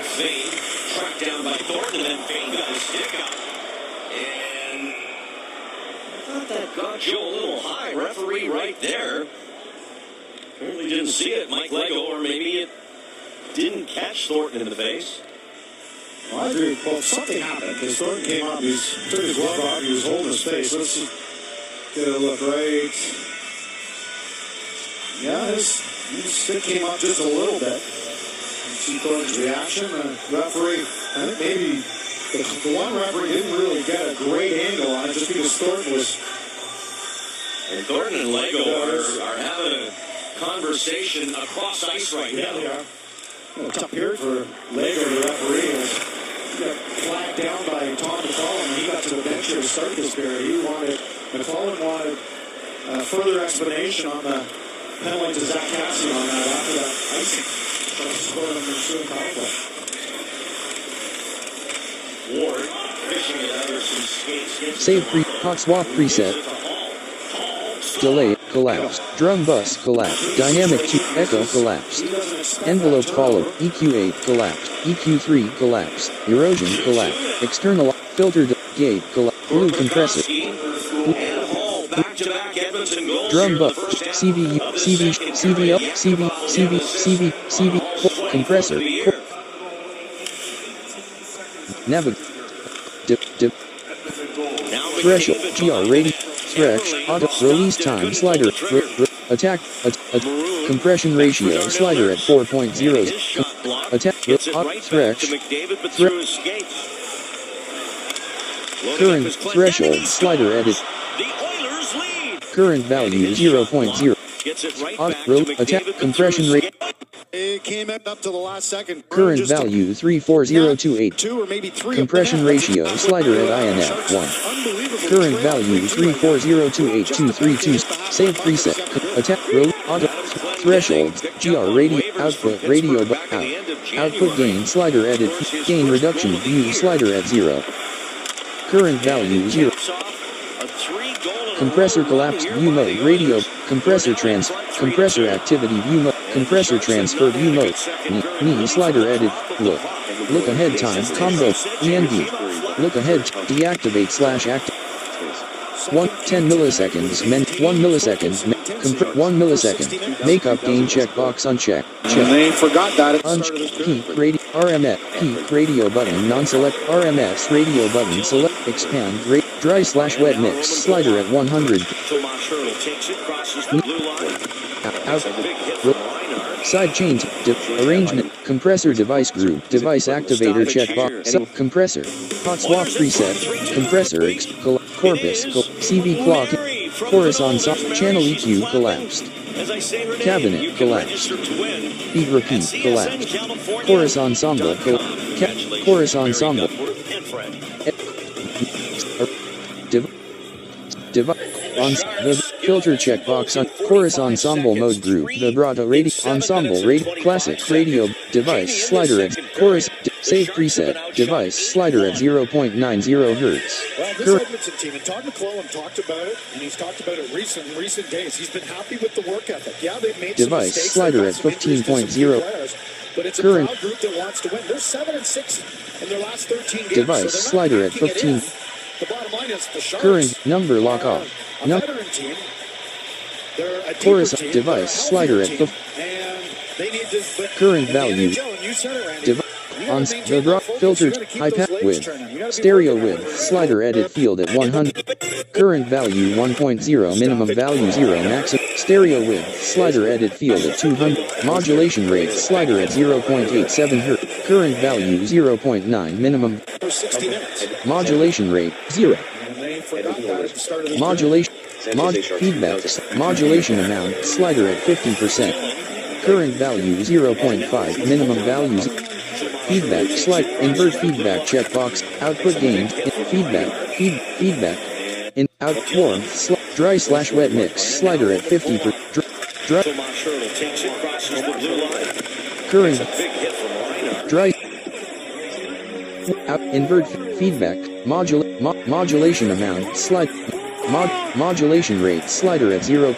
Fade, tracked down by Thornton, and then Fade got his stick up. And I thought that got Joe a little high. Referee right there. Apparently didn't see it, Mike Lego, or maybe it didn't catch Thornton in the face. Well, I agree. Well, something happened because Thornton came up, he took his glove off, he was holding his face. Let's just get a look right. Yeah, his stick came up just a little bit. See Thornton's reaction. The referee, I think maybe the one referee didn't really get a great angle on it just because Thornton was. And Thornton and Lego are having a conversation across ice right now. Yeah. A tough period for Lego, the referee. He got flagged down by Tom McCollum, and he got to the bench here to start this period. McCollum wanted further explanation on the penalty to Zach Cassidy on that after that icing. Ward fishing it out of some skates. save hot swap preset, delay, collapsed. Drum bus, collapsed. Dynamic 2, echo, collapsed. Envelope follow, EQ8, collapsed. EQ3, collapsed. Erosion, collapsed. External, filter, gate, collapsed. Blue compressor. Drum bus, CVU, CVL, CV, compressor. Threshold, GR rating, thresh, auto, release time slider, attack, compression ratio slider at 4.0, attack, thresh, current threshold slider edit, current value 0.0, attack, compression rate, It came up to the last second. current value 34028, compression ratio slider at INF 1. Current value 34028-232. Save preset. Attack roll. Auto. Thresholds. GR radio. Output radio out. Output gain slider edit. Gain reduction view slider at 0. Current value 0. Compressor collapse view mode radio. Compressor activity view mode. Compressor transfer view mode. Knee slider edit. Look ahead time combo. END. Look ahead. Deactivate / activate. 10 milliseconds, 1 millisecond, 1 millisecond, makeup gain checkbox uncheck, They forgot that. peak radio, RMS, peak radio button non-select, RMS radio button select, expand, dry / wet mix, slider at 100, out, side chains, arrangement, compressor device group, device activator checkbox, compressor, hot swap preset, compressor, corpus, CV clock, chorus ensemble, channel EQ collapsed, cabinet collapsed, beat repeat collapsed, chorus ensemble, chorus ensemble, the filter checkbox on chorus ensemble mode group, vibrato radio, ensemble radio, classic radio, device slider at chorus, save preset, device slider at 0.90 Hz. Well, this Edmonton team, and Todd McClellan talked about it, and he's talked about it in recent days. He's been happy with the work ethic. Yeah, they've made device some mistakes. Slider at 15.0. But it's current a proud group that wants to win. They're 7-6 in their last 13 games. Device so slider at 15. The bottom line is the Sharks. Current number lock off. A veteran team. They're a chorus team, device slider at 15. And they need to, current value. On the drop filtered high pass width, stereo width, slider edit field at 100. Current value 1.0, minimum value 0, maximum stereo width, slider edit field at 200. Modulation rate, slider at 0.87 Hz. Current value 0.9, minimum. Modulation rate 0. Modulation. Feedback. Modulation amount, slider at 50%. Current value 0.5, minimum values. Feedback, invert feedback checkbox, output gain, feedback, out, warm, dry / wet mix, slider at 50%, dry, current, dry, out, invert feedback, modulation amount, modulation rate, slider at 0,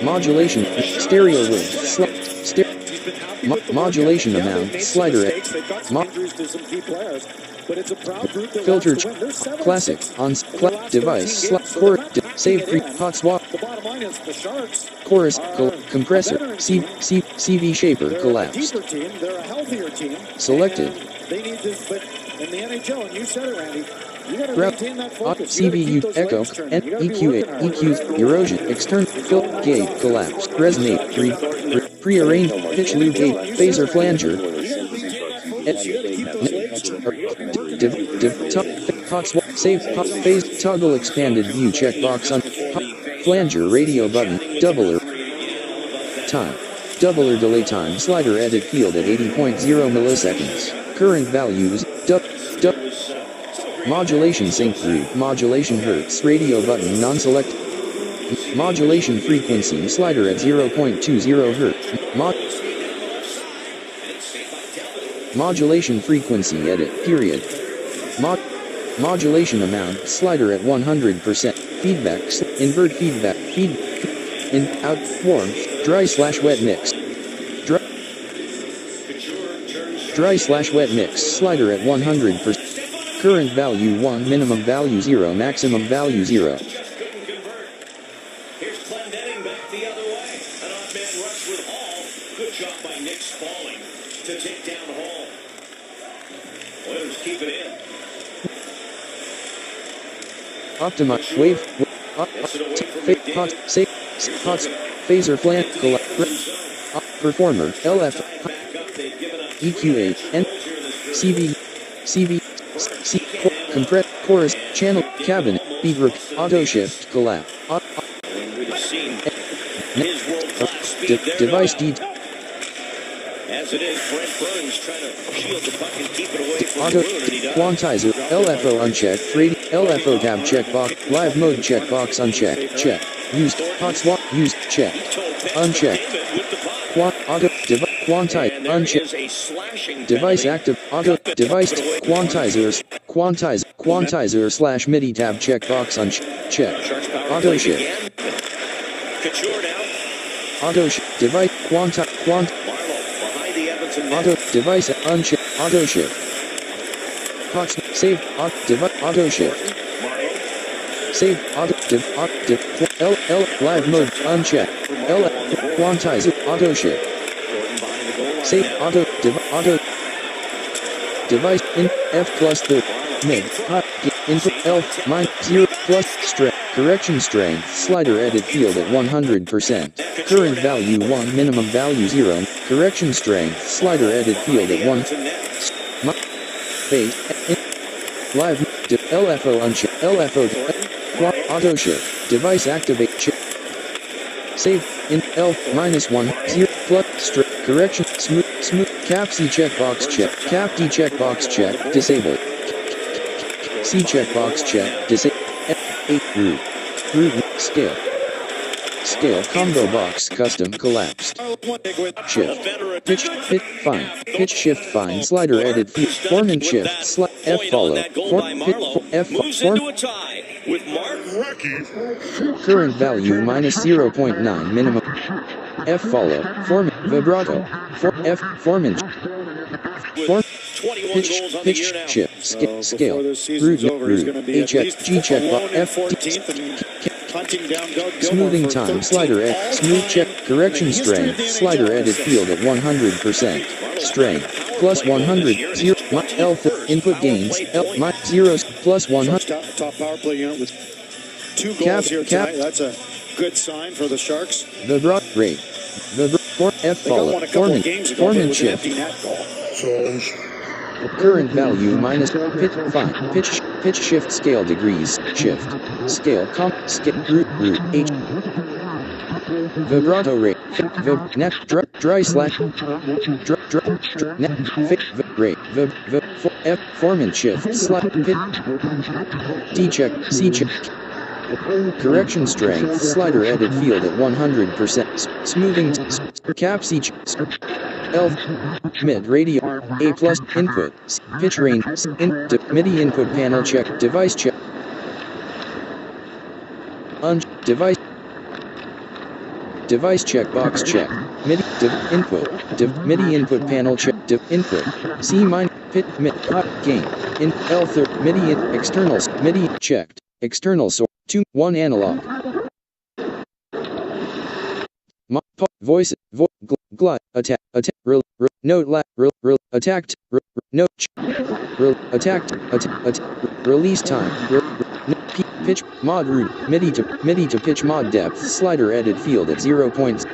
modulation, stereo width, modulation amount, slider at filter classic on device save free hot swap chorus compressor CV shaper collapsed selected They need to, but in the NHL, and you said it, Randy, you got to grab maintain that focus. CVU echo and EQ erosion external fill gate collapse resonate prearranged pitch loop gate phaser flanger hot swap save hot phase toggle expanded view checkbox on flanger radio button doubler time doubler delay time slider edit field at 80.0 milliseconds. Current values, modulation sync group, modulation hertz, radio button non-select, modulation frequency slider at 0.20 Hz, modulation frequency edit, period, modulation amount slider at 100%. feedbacks, invert feedback, in, out, warm, dry/wet mix. Dry/wet mix, slider at 100%. Current value 1, minimum value 0, maximum value 0. To take down Hall. Oilers keep it in. Optimize wave, phaser flank, performer, LF, EQA, N, CV, C, compress, chorus, channel, cabinet, beat group, auto shift, collab, device D. As it is, Brent Burns trying to shield the puck and keep it away from Auto, the moon, and he does. quantizer, LFO unchecked, LFO tab checkbox, live mode checkbox unchecked, check, used, hot swap, used, check, unchecked, auto, quantize, unchecked, device active, auto, device, quantizer / MIDI tab checkbox unchecked, auto shift, Couture now. auto shift, device, auto, device, uncheck, auto shift. Cox, save, auto shift. Save, live mode, uncheck. Quantizer, auto shift. Save, auto, device, in, F plus the, mid, hot, input, L, min, 0, plus, strength, correction strength, slider edit field at 100%. Current value 1, minimum value 0, correction strength, slider edit field at 1, base, live, LFO uncheck, LFO, auto shift, device activate, save, in, L, -1, 0, plus, strength, correction, smooth, cap C checkbox check, cap D checkbox check, disable, C checkbox check, disable, F8, root, scale, combo box, custom, collapsed, shift, pitch, fine, pitch shift fine, slider edit, form shift, F follow, form, current value -0.9, minimum, F follow, form, vibrato, form, pitch, shift, scale, root, HX, G check, F, smoothing time, slider edit, smooth check, correction strength, slider edit field at 100%, strength, plus 100, 0, L, input gains, L, 0, plus 100. Top power play unit with 2 goals here tonight. That's a good sign for the Sharks. Vibrato rate, F follow, form shift. Current value pitch shift scale degrees, shift, scale root, H, vibrato rate, net, dry slash, net, rate, F, form shift, slap, D check, C check, correction strength, slider edit field at 100%, smoothing, cap C, L, mid, radio, A plus, input, pitch range, MIDI input panel check, device check, device checkbox check, MIDI, input, MIDI input panel check, input, C mine, pit, mid, hot, gain, in, L, MIDI, externals, MIDI, checked, external source, 2, 1 analog. Voice, glide, attack, note, attacked, note, attacked, release time, pitch, mod root, MIDI to pitch mod depth, slider edit field at 0 points,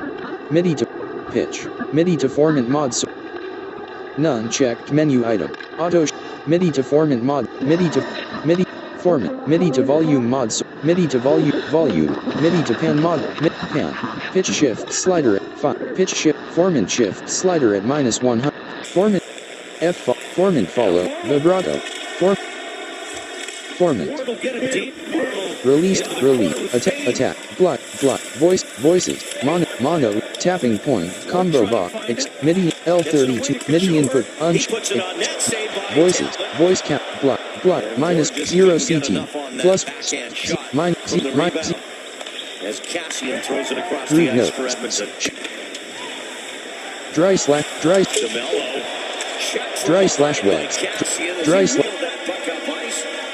MIDI to pitch, MIDI to formant mod, none checked menu item, auto, MIDI to formant mod, MIDI format, MIDI to volume mods, MIDI to volume, MIDI to pan mod, pan, pitch shift, slider at 5, pitch shift, formant shift, slider at -100, formant, formant follow, vibrato, formant, released, attack, voices, mono, tapping point, combo box, MIDI, L32, MIDI input, voices, voice cap, minus 0 CT, plus, minus, as Cassian throws it across root the ice note, for Edmonton. dry slash waves, dry slash,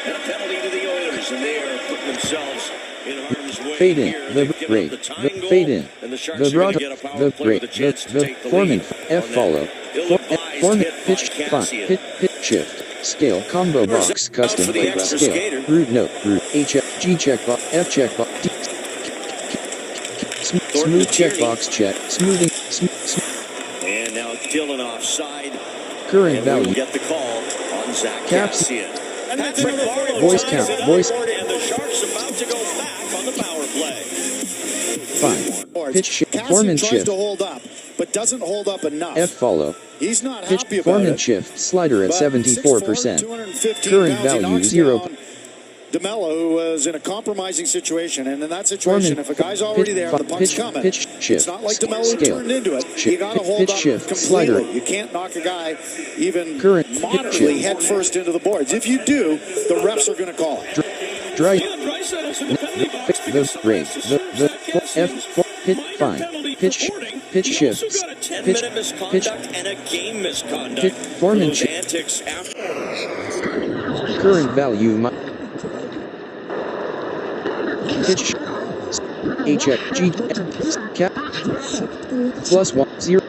And a penalty to the Oilers, and they are putting themselves in harm's way. fade in, here. the They've given rate, up the tying the goal, fade in, and the Sharks the are going broad, to get a power the play rate, with a chance to the take the forming, lead F on that follow, ill-advised forming, hit by pitch, Cassian. pitch shift, scale, combo box, custom, for the extra skater. scale, root note, root, H, G checkbox, F checkbox, D, smooth checkbox check, smoothing, And now Dillon offside. current And we will value, get the call on Zach Caps. Cassian. Patrick Marleau voice ties count, it up, voice, And the Sharks about to go back on the power play. 5, pitch shift, Cassian form and tries shift, to hold up, but doesn't hold up enough. F follow, He's not pitch, happy form about and it. shift, slider at But 74%, 215 current pounds, he value, knocks 0. down DeMello, who was in a compromising situation, and in that situation, if a guy's already there and the puck's coming, pitch shift, it's not like DeMello scale, turned into it. shift, You got to hold pitch up shift, completely. slider. You can't knock a guy even Current pitch moderately shift. head first into the boards. If you do, the refs are going to call it. dry, Dreisaitl's in the penalty box. the rate, the F, hit, fine, pitch shifts, Also got a 10-minute pitch, misconduct and a game misconduct. pitch, form and Those shift, antics after. current value, pitch, H, G, cap, plus 1, 0,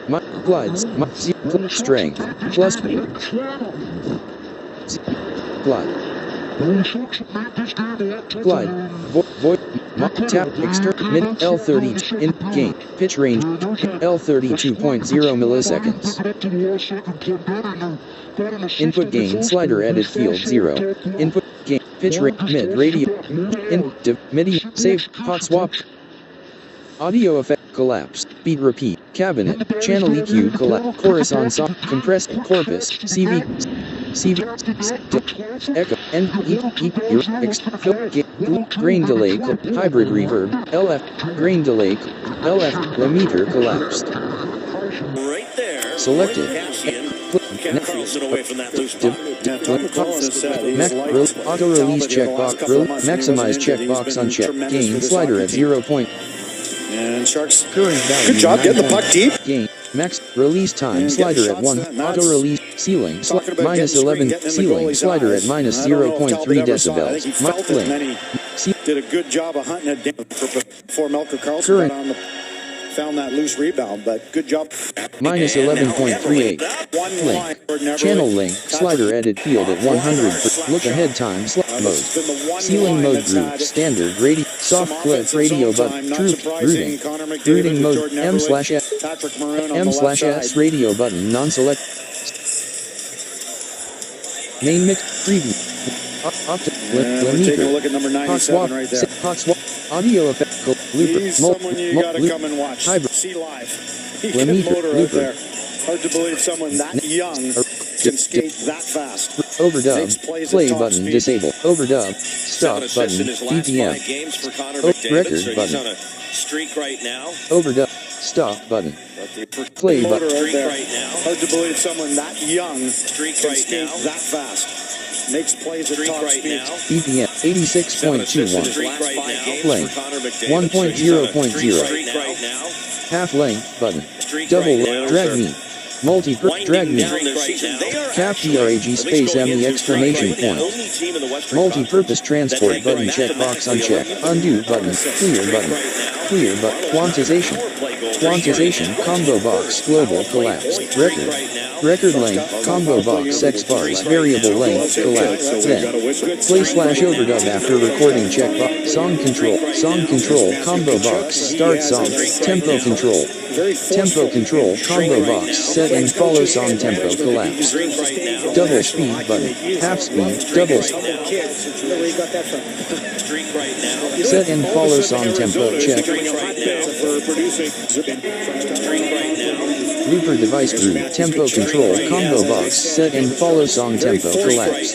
glides, 0, strength, plus, glide, void, tap, external, mid, L30, in, game, pitch range, L32.0 milliseconds, input gain, slider added field 0, input gain, pitch rate, mid, radio, MIDI, save, hot swap, audio effect, collapse, beat repeat, cabinet, channel EQ, collapse, chorus ensemble, compressed, corpus, CV, echo, grain delay, hybrid reverb, LF, grain delay, LF, limiter collapsed. Right there. Selected. Kevin Carlson away from that loose puck. Auto release checkbox, maximize checkbox uncheck, gain slider at 0 point. And Sharks, Current value. good job getting the puck deep. Gain, max, release time, And slider getting at 1, shots, auto release, ceiling, Talking about minus getting 11, getting in the ceiling, goalie's slider eyes. at minus I don't know if 0.3 Talbot ever saw it. I think he decibels. felt it, and then he did a good job of hunting it down before Melker Carlson Current. got on the, found that loose rebound, but good job. Minus 11.38. Link. Channel link. Slider edit field at 100. Look ahead time. Mode. Ceiling mode group. Standard. Radio. Soft clip. Radio button. Troop. Rooting. Rooting mode. M/S. M/S. Radio button. Non-select. Main mix. Preview. Take a look at number 97 right there. Hot swap. Audio effect. Looper. He's someone you got to come and watch. Hybrid. See live. He can motor out there. Hard to believe someone that young can skate that fast. Overdub. Play button speed. disable. Overdub. Stop button. In his last BPM. 5 games for Connor Record McDavid, so button. he's on a streak right now. Overdub. Stop button. Play Motor button. out Streak there. right now. Hard to believe someone that young Streak can right skate now. that fast. Makes plays at Streak top right speed. now. BPM 86.21. Streak right now. Length. For Connor McDavid, 1.0.0. Streak right now. Half length button. Streak Double right now. drag me. Multi drag me. Down their season. They are Cap DRAG space ME exclamation point. Multi-purpose transport button checkbox uncheck. Undo button. Clear button. Clear button. Quantization. Quantization combo box global collapse. Record. Record length combo box X bars variable length collapse. Then play/overdub after recording checkbox. Song control combo box start song. Tempo control. Tempo control combo box set and follow song tempo collapse. Double speed button. Half speed. Double set and follow song tempo check. Looper device group tempo control combo box set and follow song tempo collapse.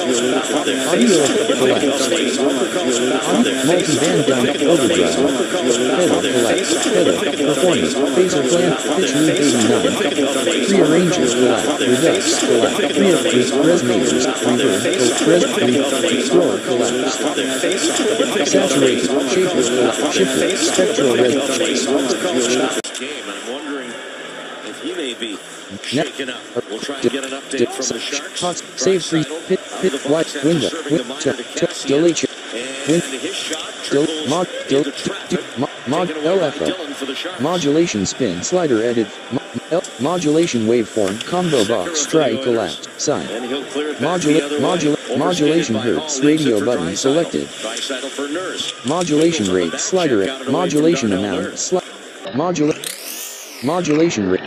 Audio collapse. Multi-band down overdrive. Pedal collapse. Pedal performance. Phaser plan. Pitch loop 89. Prearranger collapse. Redux collapse. Resonators. Reverb. Thrower collapse. Saturated. Shaper collapse. Shifter. Spectral red. Game, and I'm wondering if he may be shaken up. We'll try and get an update from the Sharks. Save free. Pit. White. Window. Delete. And his shot LFO. Modulation spin slider edit. Modulation waveform combo box strike collapse sign. Modulation hertz radio button selected. Modulation rate slider modulation amount modulation rate.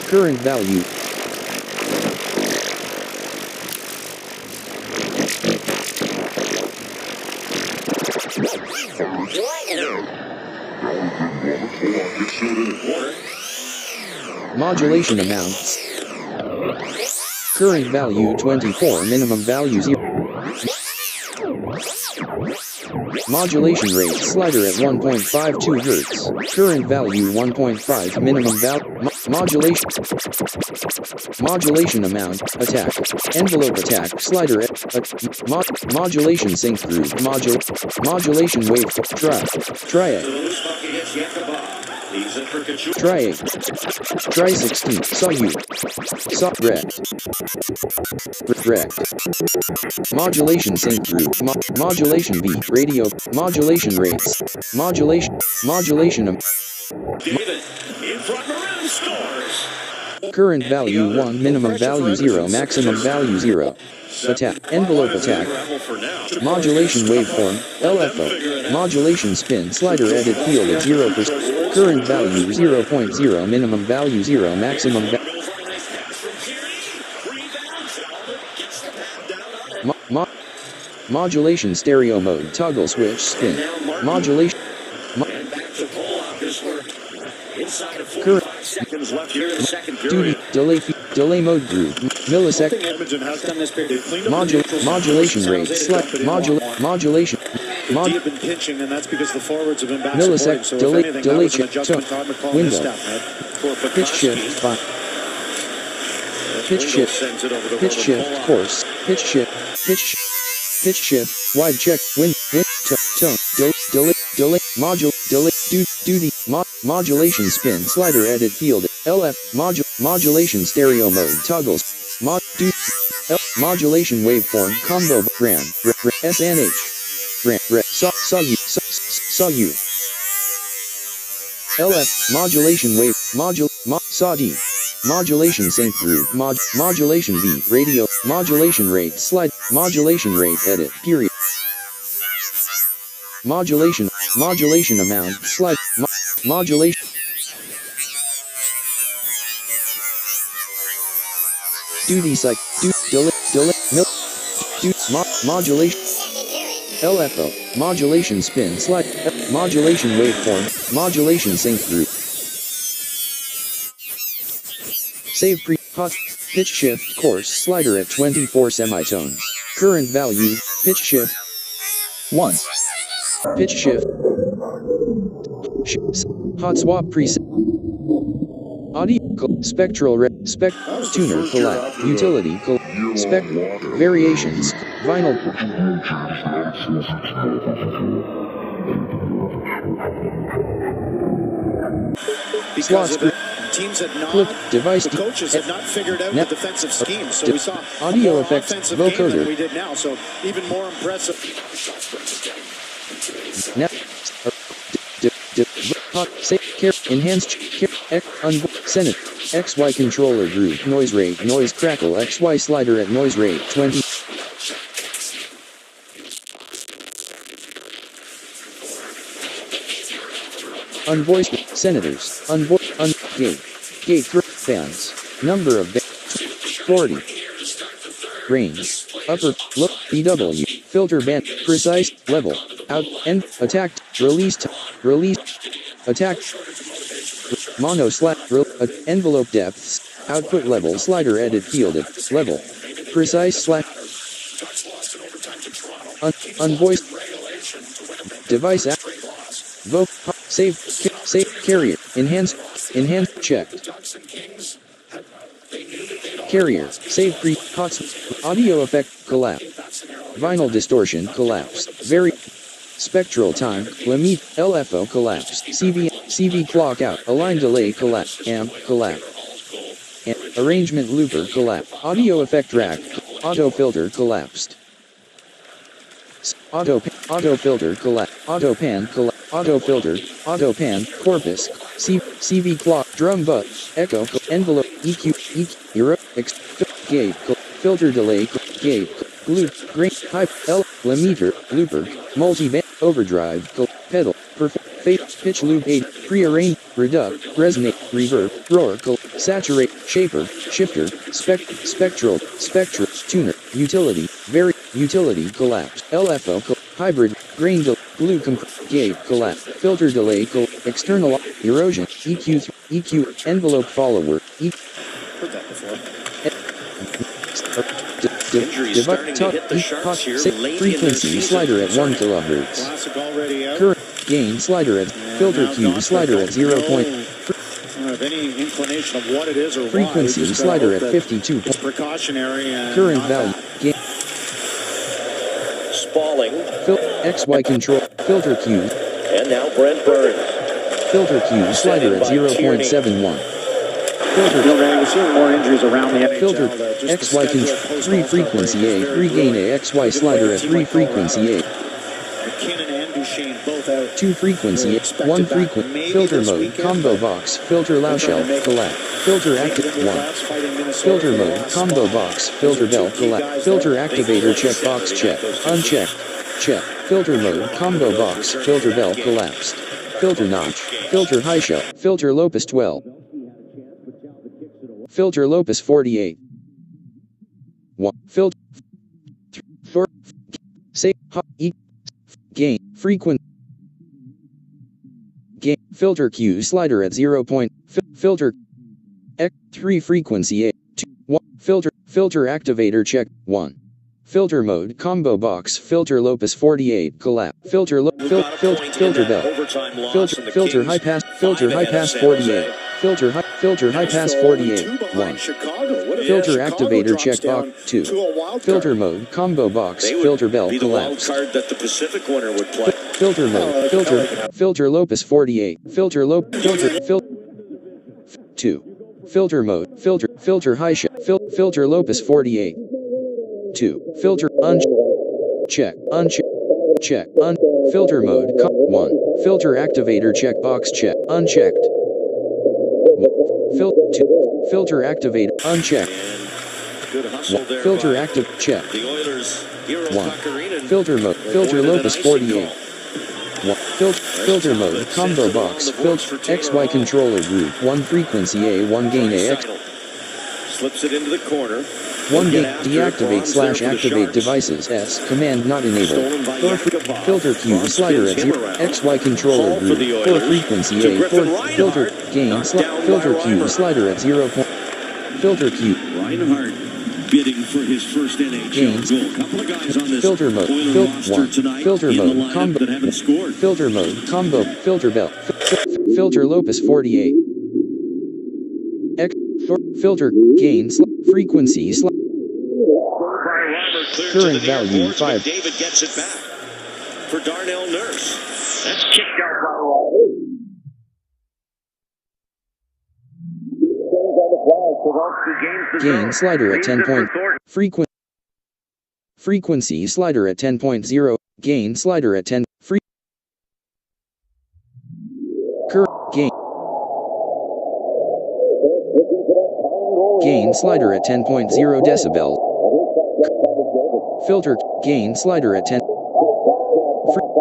Current value. Modulation amounts. Current value 24, minimum value 0. Modulation rate slider at 1.52 Hz. Current value 1.5, minimum value. modulation amount, attack, envelope attack, slider, modulation sync groove, modulation wave, try 16, saw you, wrecked, modulation sync groove, modulation beat, radio, modulation rates, modulation David, in front around scores. current value 1, minimum value 0, maximum value 0. Attack, envelope attack, modulation waveform, LFO, modulation spin, slider edit field at 0%, current value 0.0, minimum value 0, maximum value. Modulation stereo mode, toggle switch, spin, modulation, current, duty, delay mode groove, millisecond, Edmonton has done this period. modulation rate, modulation, Have been pitching, and that's because the forwards have been back millisecond, supporting. So if anything, that was an check, adjustment Todd McCall window, missed out, man. pitch shift, course, pitch shift, wide check, tone, delay, duty, modulation spin, slider edit field, LF, modulation stereo mode, toggles, modulation waveform, combo, gram, SNH, saw you, LF, modulation wave, saw D, modulation sync groove, modulation beat, radio, modulation rate, slide, modulation rate edit, period. Modulation amount, slide, modulation. Duty cycle, modulation. LFO, modulation spin, slide, modulation waveform, modulation sync group. Save hot, pitch shift, course, slider at 24 semitones. Current value, pitch shift. 1. Pitch shift. Hot swap preset. Audio, spectral, tuner, collab, utility, variations, vinyl. Because teams had not, device, the coaches had not figured out the defensive scheme, so we saw audio more effects, offensive game vocoder. than we did now, so even more impressive. Enhanced, Senate, XY controller group, noise rate, noise crackle, XY slider at noise rate, 20. Unvoiced, senators, gate, fans, number of 40. Range, upper, look, BW, filter band, precise, level, out, end, attacked, released, attacked, mono envelope depths, output level, slider edit fielded, level, precise unvoiced, device app, save, carrier, enhanced, checked. Carrier, save hots, audio effect, collapse. Vinyl distortion, collapsed. Spectral time, limit, LFO, collapsed. CV clock out, align delay, collapse. Amp, collapse. Arrangement looper, collapse. Audio effect rack, auto filter, collapsed. Auto filter, collapse. Auto pan, collapse. Auto filter, auto pan, corpus, CV clock, drum butt, echo, envelope, EQ, euro, gate, filter delay, gate, glue, grain, high, L, limiter, looper, multi-band, overdrive, pedal, perfect, pitch loop 8, prearrange, reduct, resonate, reverb, roar, saturate, shaper, shifter, spectral, tuner, utility, utility, collapse, LFO, hybrid, grain, glue, gate, collapse, filter delay, external, erosion, EQ, envelope follower, Heard that before. Injuries starting to hit the Sharks here late frequency in their slider at 1 season. kilohertz. Classic already out. Current gain slider at filter Q slider at 0. Have any inclination explanation of what it is or why. Frequency slider at 52. It's precautionary and Current not value. bad. Spalling. XY control. Filter Q. And now Brent Burns. Filter Q slider at 0.71. Filter We're seeing more injuries around the NHL. Filter Just the XY schedule control. post 3 All-Star frequency break is A. very 3 gain good. A. XY slider at 3 frequency A. McKinnon and Duchesne both out. 2 frequency A. 1 frequency. Filter mode. Combo box. Filter Lauschel. Collapse. Filter active 1. Filter mode. Combo box. Filter bell. Collapse. Filter activator checkbox check. Unchecked. Check. Filter mode. Combo box. Filter bell. Collapsed. Filter notch. Filter high shell. Filter Lopus 12. Filter Lopus 48. 1. Filter. 4. Say. Gain. Frequent. Gain. Filter Q slider at 0. Filter. X. 3 frequency A. 2. 1. Filter activator check. 1. Filter mode. Combo box. Filter Lopus 48. Collapse. Filter bell. Filter high pass. Filter high pass 48. Filter high pass 48. 1. Filter activator checkbox 2. Filter mode. Combo box. Filter bell. Collapse. Card that the Pacific winner would play. Filter mode. Filter Lopus 48. Filter 2. Filter mode. Filter high shell. Filter Lopus 48. 2. Filter uncheck. Check. Filter mode. 1. Filter activator checkbox check. Unchecked. 2. Filter activator unchecked. Good hustle there. Filter active check. The Oilers. 1. Filter mode. Filter Lopus 48. 1. Filter mode. Combo box. Filter XY controller group. 1 frequency A. 1 gain A. X. Slips it into the corner. 1 gain. Deactivate/activate devices. S. Command not enabled. Filter Q slider at 0. XY controller group. 4 frequency A. 4 filter gain. Filter Q slider at 0. Filter Q. Reinhardt bidding for his first NHL goal. Couple of guys on this Filter mode. Filter mode. Combo. that haven't scored. Filter mode. Combo. Filter bell. Filter Lopus 48. X. Filter gain. Frequency. Current value 5. David gets it back for Darnell Nurse. That's kicked out by Gain slider at 10 point. Frequency slider at 10.0. Gain slider at 10. Gain. Gain slider at 10.0 decibel. Filter gain slider at 10.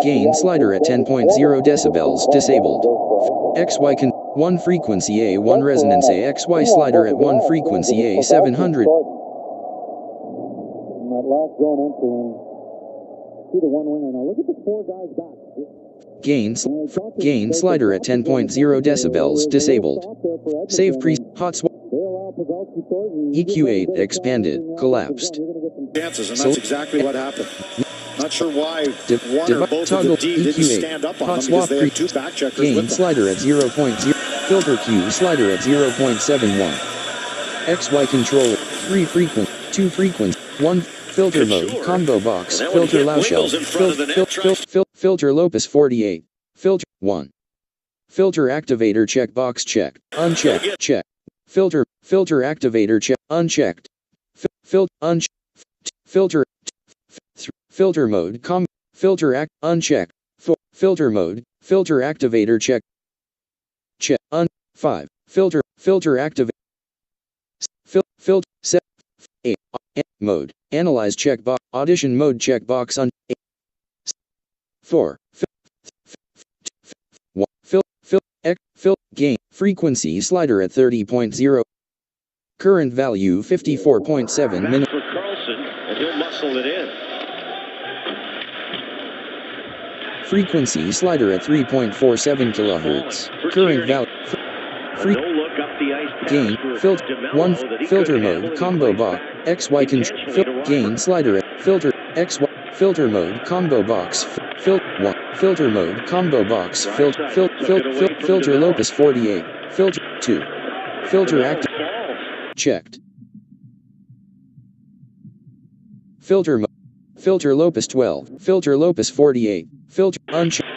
Gain slider at 10.0 decibels disabled. XY can 1 frequency A 1 resonance A XY slider at 1 frequency A 700. That last zone entry and see the one winger now. Look at the 4 guys back. Gain slider at 10.0 decibels disabled. Save pre hot swap. EQ8 expanded, collapsed. Chances, and that's exactly what happened. Not sure why one or both of the D didn't stand up on them because they had 2 back checkers with Gain them. slider at 0.0. Filter Q slider at 0.71. XY controller 3 frequent, 2 frequent, 1 filter mode combo box. Filter Lauschel. Filter Lopus 48. Filter 1. Filter activator checkbox check. Unchecked. Check. Filter activator check. Unchecked. Filter mode filter act unchecked. Filter mode filter activator check. 5 filter activate filter set A mode analyze checkbox audition mode checkbox on 4 gain frequency slider at 30.0 current value 54.7 minutes for Carlson, and he'll muscle it in. frequency slider at 3.47 kilohertz current value No look up the ice. gain filter 1 filter mode combo box XY control gain slider at filter XY filter mode combo box filter 1 filter mode combo box filter Lopus 48 filter 2 Filter active. Checked. Filter mode. Filter Lopus 12. Filter Lopus 48. Filter unchecked.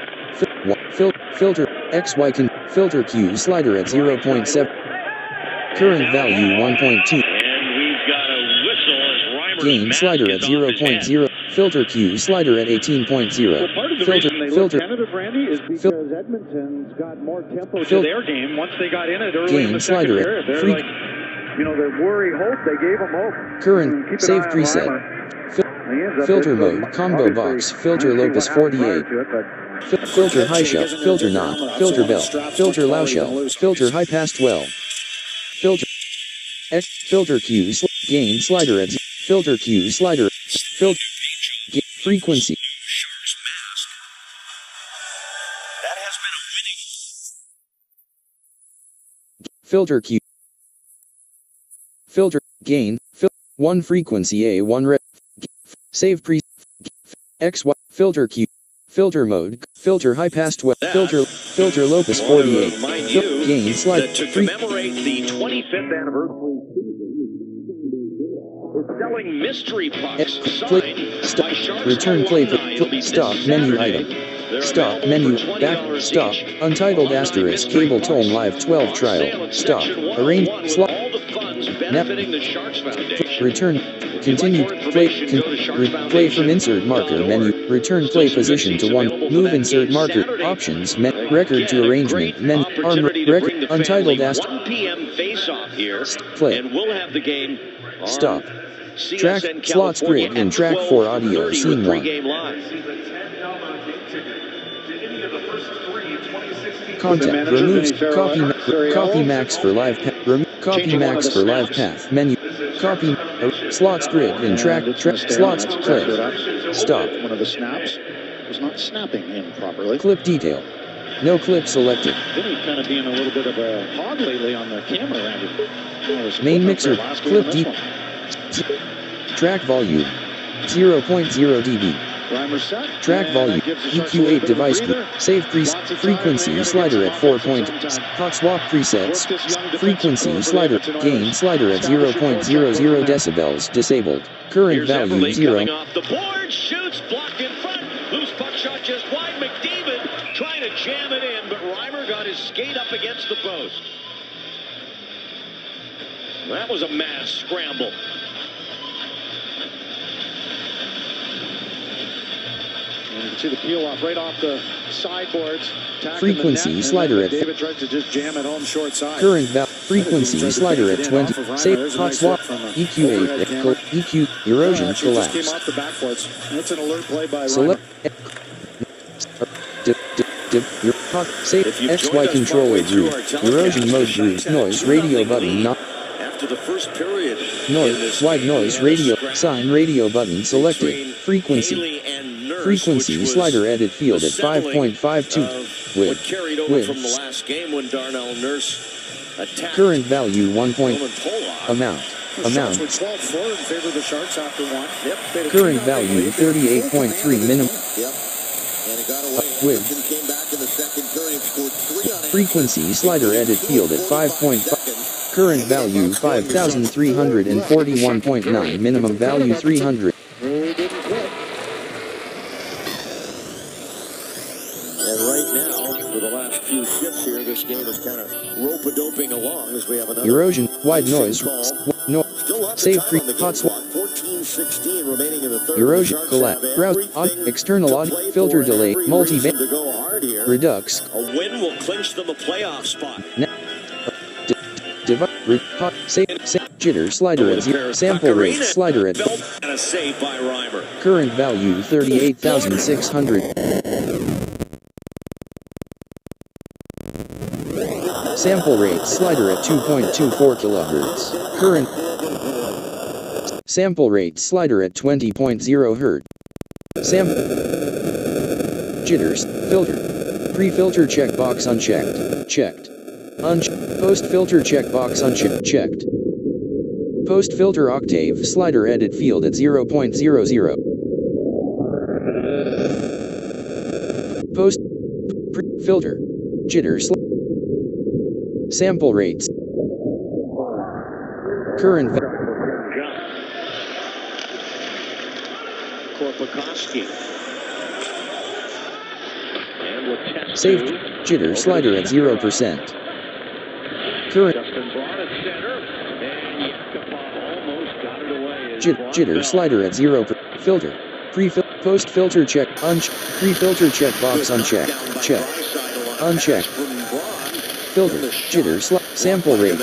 Filter XY can. Filter Q slider at 0.7. Current value 1.2. And we've got a whistle as Reimer's Gain slider at 0.0. Filter Q slider at 18.0. Well, part of the reason they look tentative, Randy, is because Edmonton's got more tempo to their game. Once they got in it early in the second period, they're like, they're worry hope. They gave them hope. Current save preset. Filter mode combo box. Filter Lopus 48. Filter high shell. Filter knot. Filter bell. Filter low shell. Filter high pass 12. Filter X. Filter Q gain slider at filter Q slider. Filter frequency. That has been a winning. Filter Q. Filter gain. 1 frequency A1 red. Save pre. XY. Filter Q. Filter mode. Filter high pass 12. Filter Lopus 48. Gain slide. To commemorate the 25th anniversary we're selling mystery pucks signed return play. Stop menu item. Stop menu. Back. Stop. Untitled asterisk cable tone live 12 trial. Stop. Arrange. Slot. benefiting the Sharks Foundation. Return. Continue. Play. Play from insert marker menu. Return play position to 1. Move insert marker. Options. Record to arrangement. Menu. Arm. Record. Untitled asterisk. 1 p.m. face-off here. Play. And we'll have the game. Stop. Track. Slots grid and track 4 audio. Scene 1. Content. Removes. Copy max for live path. Copy max for live path. Menu. Copy. Slots grid and track. Slots. Play. Stop. One of the snaps was not snapping in properly. Clip detail. No clip selected. Vinny's kind of being a little bit of a hog lately on the camera, Randy. Main mixer. Clip deep. Track volume. 0.0 dB. Track volume. EQ8 device group. Save frequency slider at 4 point. Hot swap presets. Frequency slider. Gain slider at 0.00 decibels disabled. Current value 0. Off the board, shoots, blocked in front. Loose puck shot just wide. McDavid trying to jam it in, but Reimer got his skate up against the post. That was a mad scramble. And you can see the peel off right off the sideboards. Frequency slider at. David tries to just jam it home short side. Current frequency slider at 20. Save hot swap. EQ8. EQ erosion collapse. Came off the backboards. That's an alert play by Select. Your save XY controller group. Erosion mode group. Noise radio button not. After the first period. Noise. Wide noise radio. Sign radio button selected. Frequency. Frequency slider edit field at 5.52. Width. Carried over from the last game when Darnell Nurse attacked. Current value 1 point. Amount. Amount. 12-4 in favor of the Sharks after 1. Yep. Current value 38.3 minimum. Yep. And it got away. Width. Came back in the second period and scored 3 on it. Frequency slider edit field at 5.5. Current value 5,341.9. Minimum value 300. And right now, for the last few shifts here, this game is kind of rope-a-doping along as we have another Erosion, wide noise, no, save free, hot swap. 14-16 remaining in the third. Erosion, collapse, browse, external audio, filter delay, multi-band, redux. A win will clinch them a playoff spot. Hot, save, jitter slider at 0, sample rate slider at. And a save by Reimer. Current value 38,600. Sample rate slider at 2.24 kHz. Current sample rate slider at 20.0 Hz. Jitters filter. Pre-filter checkbox unchecked. Checked. Post-filter checkbox unchecked. Checked. Post-filter octave slider edit field at 0.00. Post-filter jitter sample rates Current Korpikoski. And Letestu. Safe. Jitter slider at 0%. Current Justin Braun at center. And Yakupov almost got it away. jitter slider at 0%. Filter. Post filter check. Pre-filter check box unchecked. Check. Unchecked. Filter. Jitter sample rate.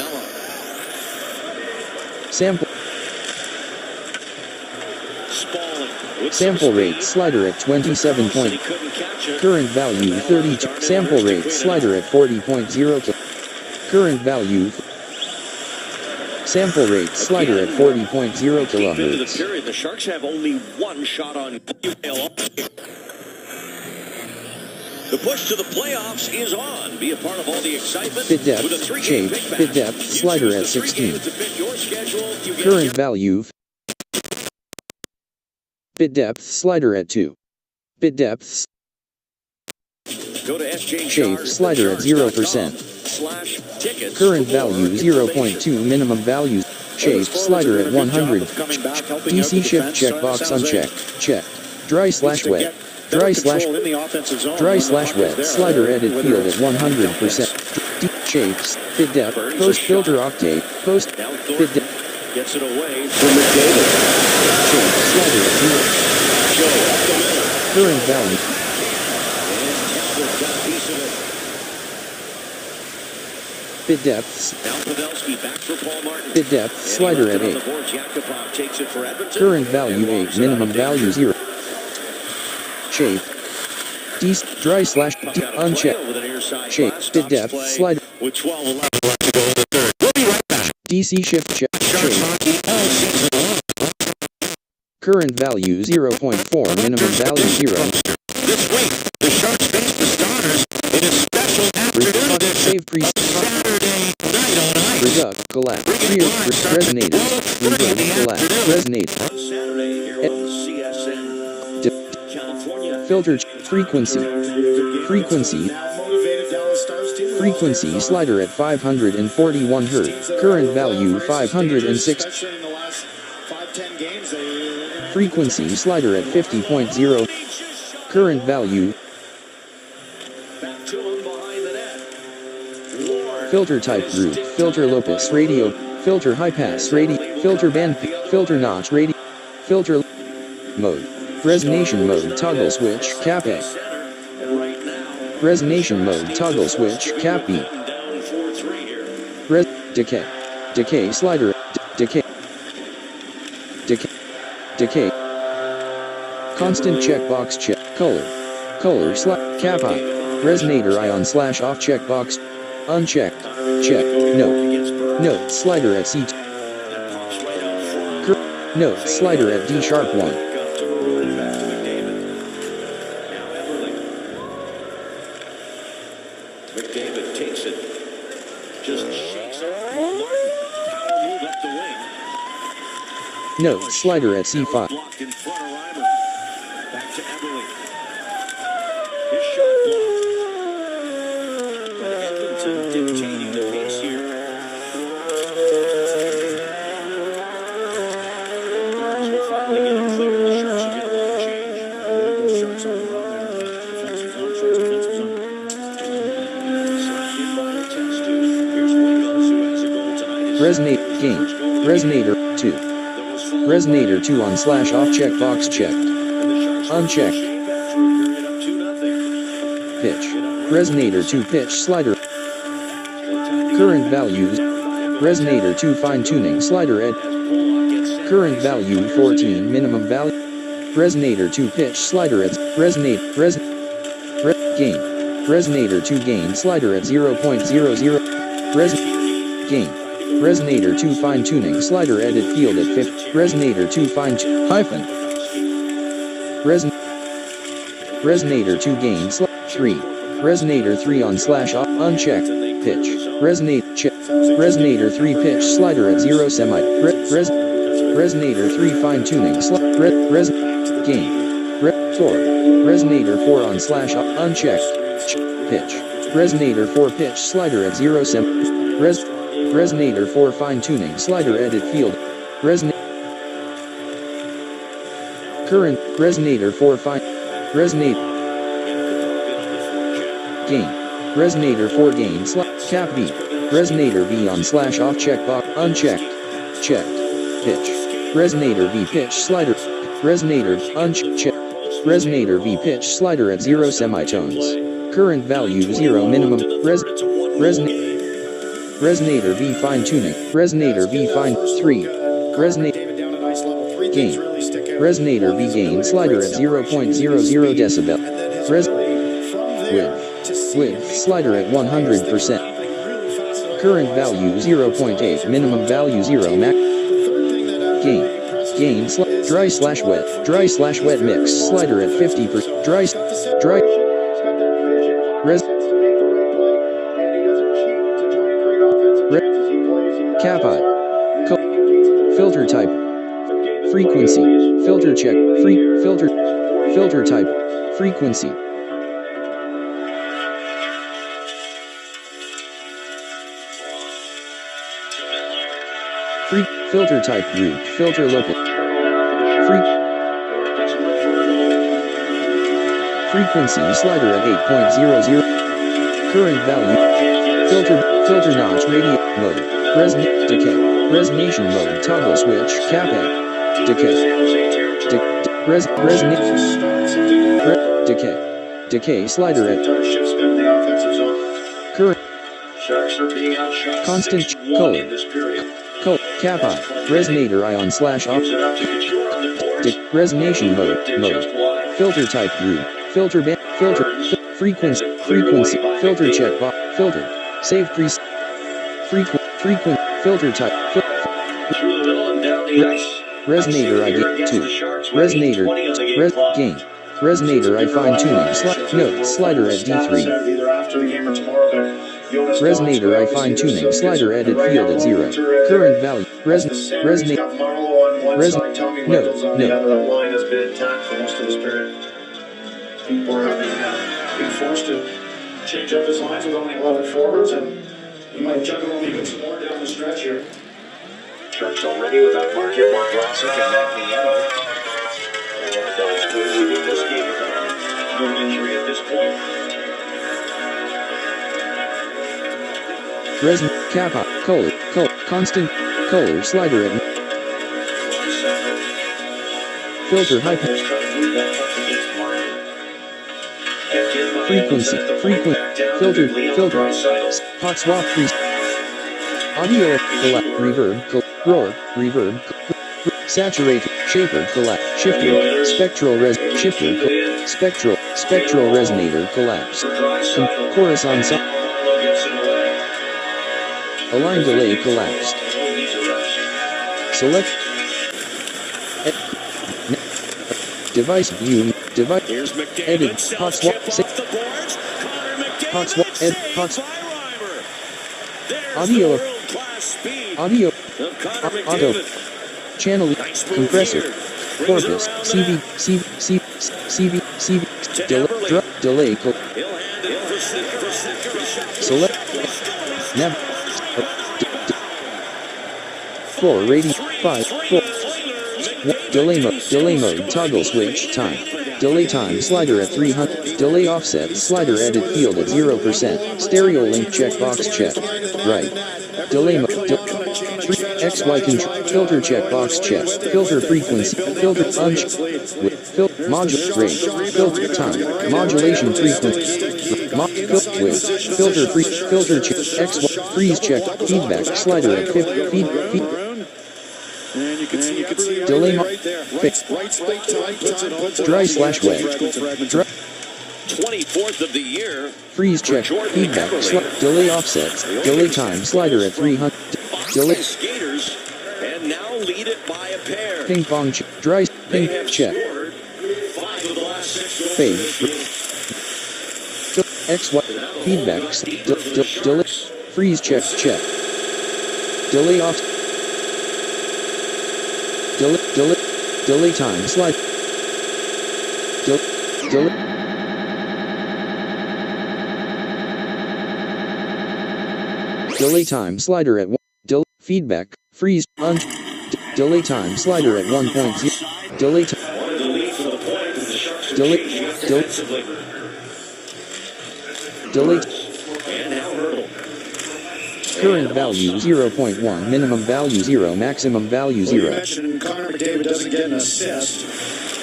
Sample rate slider at 27 point. Current value 32. Sample rate slider at 40.0. Current value. Sample rate slider at 40.0 kilohertz. The Sharks have only one shot on. The push to the playoffs is on. Be a part of all the excitement. Bit depth, shape, bit depth, slider at 16. Current value. Bit depth, slider at 2. Bit depth. Go to SJ Shape, slider at 0%. Current value 0.2. Minimum value. Shape, slider at 100. DC shift checkbox unchecked. Check. Dry/wet. Dry/wet. Slider edit field at 100%. Shapes. Bit depth. Post filter octave. Post. Bit depth. Gets it away from McDavid. Shape. Slider at 0. Current value. Bit depths. Bit depth slider at 8. Current value 8. Minimum value 0. Shape. Dry/D unchecked. Shape. Bit depth slider. With 12 left to go in the third. We'll be right back. DC shift check. Sharks hockey all season long. Current value 0.4. Minimum value 0. This week, the Sharks face the Stars in a special afternoon edition. Save Saturday night on ice. Reduct, collapse, resonator, reverb, collapse, resonator. Saturday here on CSN California. Filter, frequency slider at 541 Hz. Current value 506. Frequency slider at 50.0. Current value. Filter type group, filter locus radio, filter high pass radio, filter band, filter notch radio, filter mode, resonation mode toggle switch cap A. Resonation mode toggle switch cap B. Decay slider, decay. Constant checkbox check, color slot, cap I. Resonator ion/off checkbox. Unchecked. Check. Note. Slider at C. Note. Slider at D#1. McDavid takes it. Just shakes off. Power move up the wing. Note. Slider at C5. Blocked in front of Reimer. Back to Eberle. His shot blocked. Edmonton dictating the pace here. We're finally getting clear. The Sharks are getting the change. The Sharks on the run there. Defensive zone, Sharks defensive zone. Slapped in by Letestu. Here's Williams, who has a goal tonight. Resonator 2. Resonator 2 on/off checkbox checked. Unchecked. Pitch. Resonator 2 pitch slider. Current values. Resonator 2 fine tuning slider ed. Current value 14. Minimum value. Resonator 2 pitch slider at gain. Resonator 2 gain slider at 0.00. Gain. Resonator 2 fine tuning slider edit field at 50. Resonator 2 fine hyphen. Resonator 2 gain 3. Resonator 3 on/off unchecked. Pitch. Resonator 3 pitch slider at 0 semi. Resonator 3 fine tuning gain. 4. Resonator 4 on/off unchecked. Pitch. Resonator 4 pitch slider at 0 semi. Resonator for fine tuning. Slider edit field. Current. Resonator for fine. Resonate. Gain. Resonator for gain. Cap B. Resonator V on / off checkbox. Unchecked. Checked. Pitch. Resonator V pitch slider. Resonator unchecked. Resonator V pitch slider at 0 semitones. Current value 0 minimum. Resonator V fine tuning. Resonator V fine 3. Resonate. Gain. Resonator V gain slider at 0.00 decibel. Width slider at 100%. Current value 0.8. Minimum value 0 max. Gain. Dry / wet mix slider at 50%. Dry. Cap I. Filter type. Frequency. Filter check. Filter type. Frequency. Filter type group. Filter local. Frequency slider at 8.00. Current value. Filter notch radius mode. Decay. Resonation mode. Toggle switch. Cap A. Decay. Decay slider at current. Constant color. Cap I. Resonator ion / off. Resonation mode. Filter type group. Filter band. Frequency. Filter check box. Filter. Save preset. Frequent. Filter type. Resonator ID 2. Resonator. Gain. Resonator I fine tuning. Slider at D3. Resonator I fine tuning. Slider edit field at 0. Current value. Resonate. No. line has been intact for most of this period. People are being forced to change up his lines with only 11 forwards, and he might juggle even some more down the stretch here. Sharks already without Marquette, Vlasic, and Magniano. That's clearly in this game without no injury at this point. Resin, kappa, color, constant, color slider at filter high frequency, filter, pot swap free, audio, reverb, roar, reverb, saturated, shaper, shifter, spectral resonator, collapse, chorus ensemble. Align delay collapsed. Select device view edit hot swap audio auto channel compressor corpus CV delay select nav 4 rating 5 4 delay mode toggle switch time delay time slider at 300 delay offset slider edit field at 0% stereo link checkbox check right delay mode XY control filter checkbox check filter frequency filter modulate rate filter time modulation frequency filter check XY freeze check feedback slider at 50 feet. And you can see delay right there. Right spike time, puts it on. Dry / wet. 24th of the year. Freeze check. Feedback. Delay offsets. Delay time. Slider at 300. Delay. Skaters and now lead it by a pair. Ping pong. Dry. Ping check. 5 of the last 6 Fade. XY. Feedback. Delay. Freeze check. Delay off. Delay time slide. Delay. Delay time slider at 1. Feedback. Freeze. Delay time slider at 1.0. Delay time. Delay. And now Hurdle. Current value 0.1. Minimum value 0. Maximum value 0. You mentioned Connor McDavid doesn't get an assist.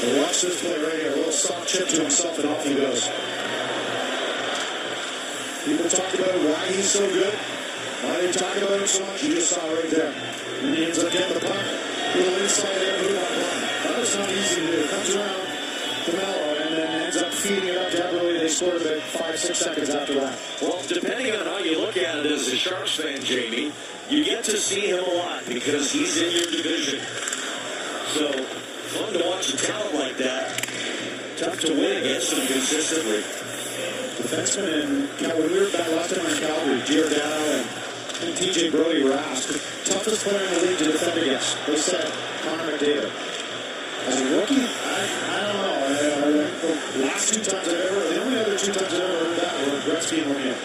But watch this play right here. A little soft chip to himself and off he goes. People talk about why he's so good. Why they talk about him so much? You just saw right there. And he ends up getting the puck. Little inside there, blue line. That was not easy to do. Comes around to Mello and then ends up feeding it up to Everly. They scored about 5-6 seconds after that. Well, depending on how you look at it as a Sharks fan, Jamie, you get to see him a lot because he's in your division. So, fun to watch a talent like that. Tough to win against him consistently. Defenseman and when we were back last time in Calgary, Giordano and TJ Brody were asked the toughest player in the league to defend against. They said Connor McDavid. As a rookie, I don't know. The last 2 times the only other 2 times I've ever heard that were Gretzky and Lemieux.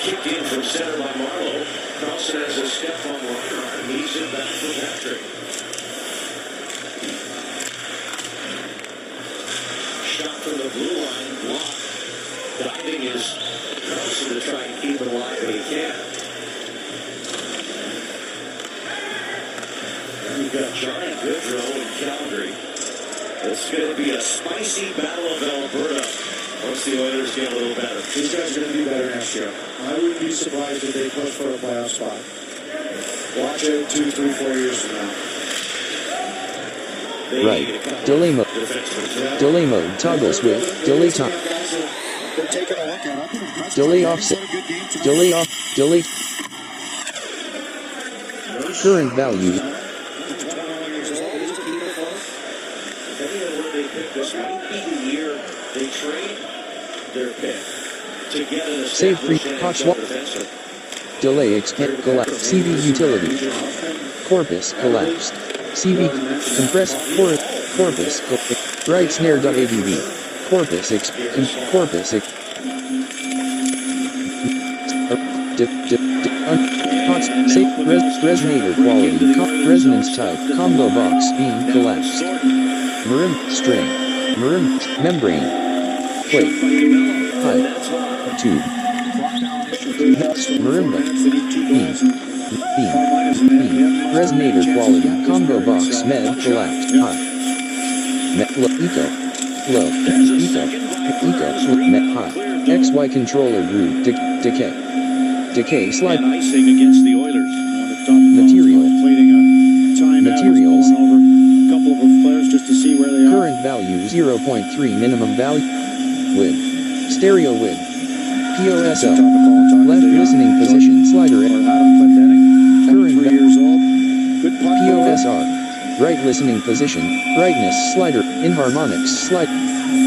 Kicked in from center by Marlowe. Carlson has a step on Reinhart, and he's in back for Patrick. Shot from the blue line, blocked. Diving is Carlson to try and keep it alive, but he can't. And we've got Johnny Goodrow in Calgary. It's going to be a spicy battle of Alberta once the Oilers get a little better. These guys are going to be better next year. I wouldn't be surprised if they push for a playoff spot. Watch it 2, 3, 4 years from now. Right. Delay mode. Delay mode toggles with delay time. Delay offset. Delay off. Delay. Current value. This might be the year they trade their pick to get an Save free. Hot swap. Delay expand. Collapse. CV utility. Corpus collapsed. CV compressed. Corpus. Right snare.avv. Corpus corpus safe resonator quality resonance type combo box being collapsed. Marin string. Marin membrane. Plate. Pipe. Tube. Marimba. Beam. Resonator quality combo box med collapsed. High. Eco. Low. Eco. Met high. XY controller group. Decay slide. Icing against the Oilers. Material. Materials. Over a couple of players just to see where they are. Current value 0.3 minimum value. Width. Stereo width. POSL. Left listening position slider. Current 3 years old. Good puck. POSR. Right listening position. Brightness slider. Inharmonics slide.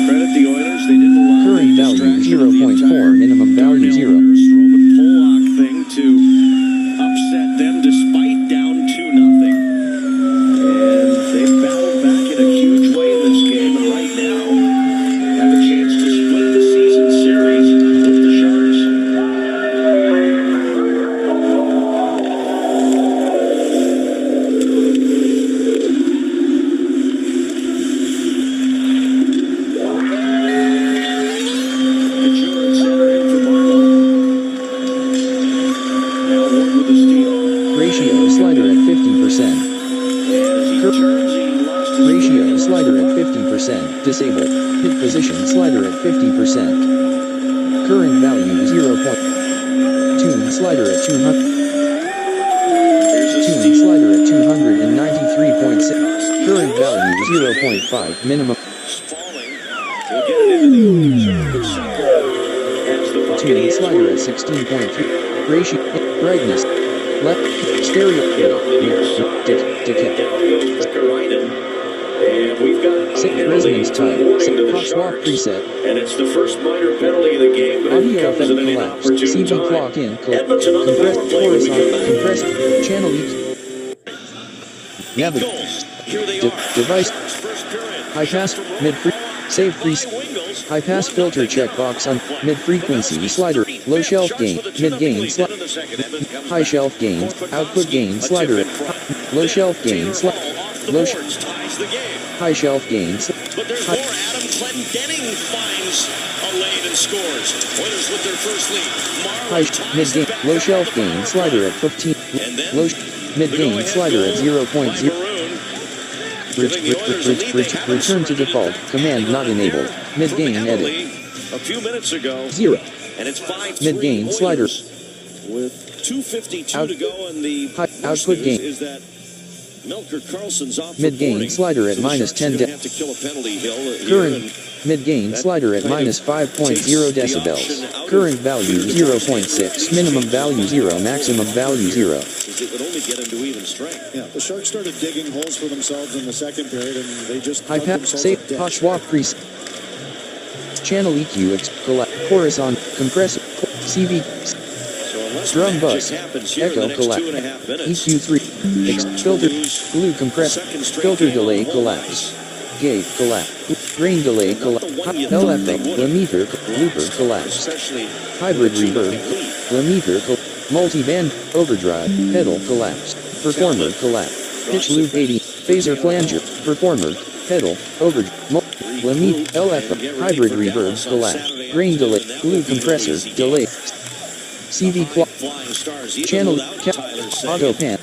Credit the Oilers. They didn't allow Current value 0.4 minimum value 0. Pollock thing to upset them despite down 2-0. And they battled back in a huge way in this game, and right now have a chance to split the season series with the Sharks. Ratio slider at 50%. Ratio slider at 50%. Disabled. Hit position slider at 50%. Current value 0. Tune slider at 200. Tune slider at 293.6. Current value 0.5 minimum. Tune slider at 16.3. Ratio brightness. Left stereo and we've got resonance type hot swap preset, and it's the first minor penalty of the game, but audio it comes at an collapsed. inopportune CV clock time. in Edmonton on the power play when we come back. compressed channel Here they are. device First period. high pass mid free save free high pass filter checkbox on mid frequency slider low shelf gain mid gain the second. Edmonton comes High back. shelf gain, output gain, slider, low shelf gain, low ties the game. high shelf gains, But there's more. Adam Clendenning finds a lane and scores. Oilers with their first lead. high mid gain, low shelf gain, slider at 15, low mid gain, slider at 0.0. Return to default, command not enabled, mid gain edit. A few minutes ago. 0. And it's 5-3 Mid gain, slider. With 2:52 to go, and the output gain is that Melker Carlson's off mid gain slider at minus 10 have to kill a penalty hill current mid gain slider at minus 5.0 decibels. Current value 0.6, minimum value 0, maximum value 0. It would only get him to even strength. Yeah, the Sharks started digging holes for themselves in the second period, and they just high pass safe hot swap crease. Channel EQ chorus on compressor CV drum bus echo collapse EQ3 filter blue compressor filter delay collapse gate collapse grain delay collapse LFO limiter looper collapse hybrid reverb limiter multi-band overdrive pedal collapse performer collapse pitch loop 80 phaser flanger performer pedal overdrive limit LFO hybrid reverb collapse grain delay blue compressor delay CV clock channel auto pan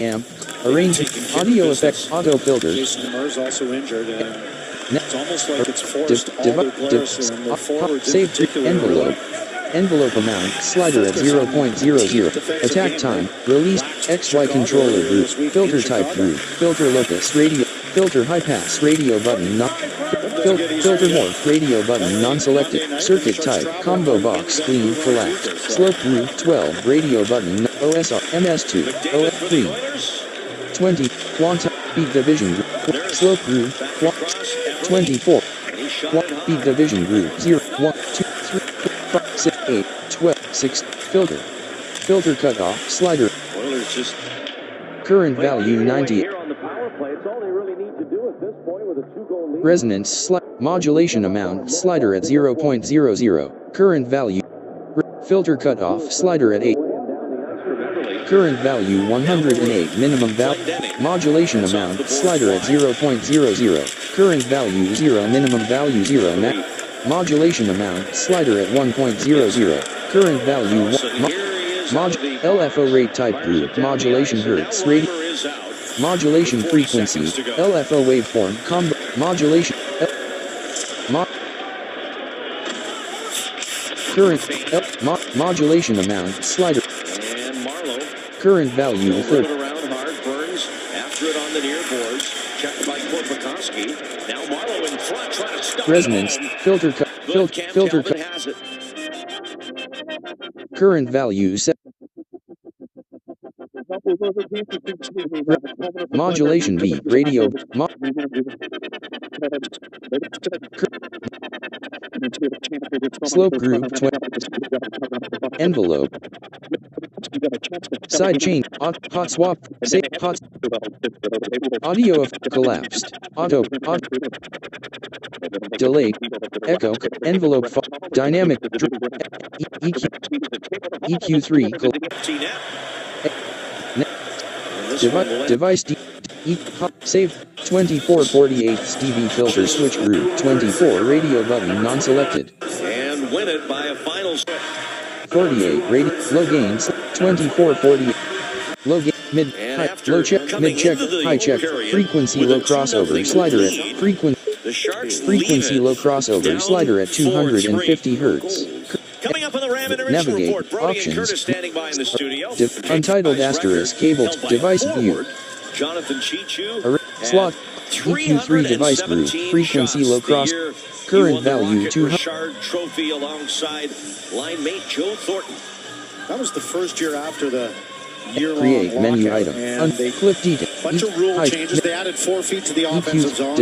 amp arrangement audio effects auto filter. Jason Demers also injured, and it's almost like it's forced all the players from the forwards saved envelope amount slider at 0.00 attack time release XY controller group filter type group filter locus radio filter high pass radio button not filter morph radio button non-selected circuit type combo box clean collapse slope group 12 radio button OSR MS2 OF3 20 quantum beat division group slope group 24 beat division group 0 1 2 3 4 5 6 8 12 6 filter cutoff slider current value 90 resonance modulation amount slider at 0.00 current value filter cutoff slider at 8 current value 108 minimum value modulation amount slider at 0.00 current value 0 minimum value 0 modulation amount slider at 1.00 current value LFO rate type group modulation hertz rate modulation frequency LFO waveform combo modulation current modulation amount slider And Marlowe current value third around hard burns after it on the near boards checked by Korpikoski. Now Marlowe in front trying to stop resonance filter cut filter cut has it. current value modulation beat radio slope group envelope side chain hot swap say hot audio collapsed auto delay echo envelope dynamic EQ3 device save 2448 Stevie filter switch group 24 radio button non-selected And win it by a final 48 radio low gains 2448 low gain mid high low check mid check high check frequency low crossover slider at frequency low crossover slider at 250 hertz. Coming up on the Ram Intermission Navigate Report, Brody and options Curtis standing by in the studio. untitled asterisk cable device view Jonathan Chichu slot EQ3 device group frequency low cross current value 200 Richard Trophy alongside line mate Joe Thornton. That was the first year after the year-long create menu lockout, item and they clip detail bunch of rule changes. They added 4 feet to the offensive zone.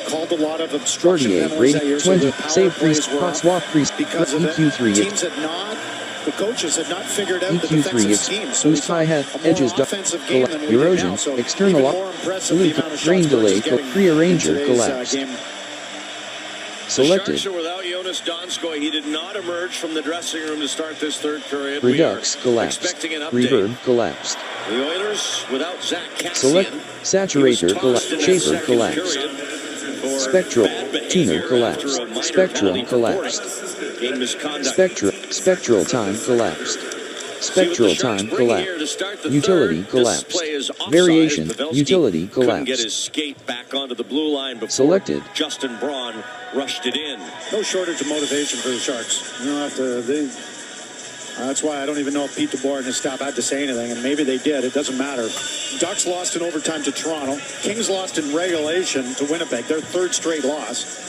Called a lot of obstruction 48 penalties that rating year, 20 so the power save plays freeze were hot up swap freeze because of that. EQ3 Teams had not, the coaches had not figured out the EQ3 defensive scheme. So boost hi hat edges offensive game than we did erosion now. So external even more impressive the loop amount of grain shots delay Burns is getting prearranger in today's, collapse game. Selected. The Sharks are without Jonas Donskoy. He did not emerge from the dressing room to start this third period. Redux collapsed. Expecting an update. Reverb collapsed. The Oilers without Zach Kassian. Select. Saturator collapsed. Shaper collapsed. Spectral. Tuner collapsed. Spectrum collapsed. Spectral time collapsed. Spectral time collapsed. Utility collapsed. Variation. Utility collapsed. Get his skate back onto the blue line before Selected. Justin Braun rushed it in. No shortage of motivation for the Sharks. You don't have to. That's why I don't even know if Pete DeBoer and his staff had to say anything, and maybe they did. It doesn't matter. Ducks lost in overtime to Toronto. Kings lost in regulation to Winnipeg. Their third straight loss.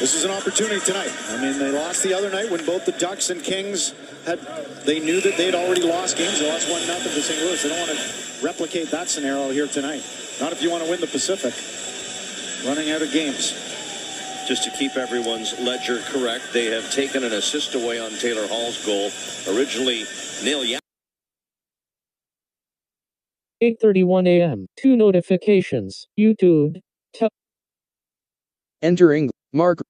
This is an opportunity tonight. I mean, they lost the other night when both the Ducks and Kings they knew that they'd already lost games. They lost 1-0 to St. Louis. They don't want to replicate that scenario here tonight. Not if you want to win the Pacific. Running out of games. Just to keep everyone's ledger correct, they have taken an assist away on Taylor Hall's goal. Originally, Neil 8:31 a.m. 2 notifications. YouTube. Entering. Mark.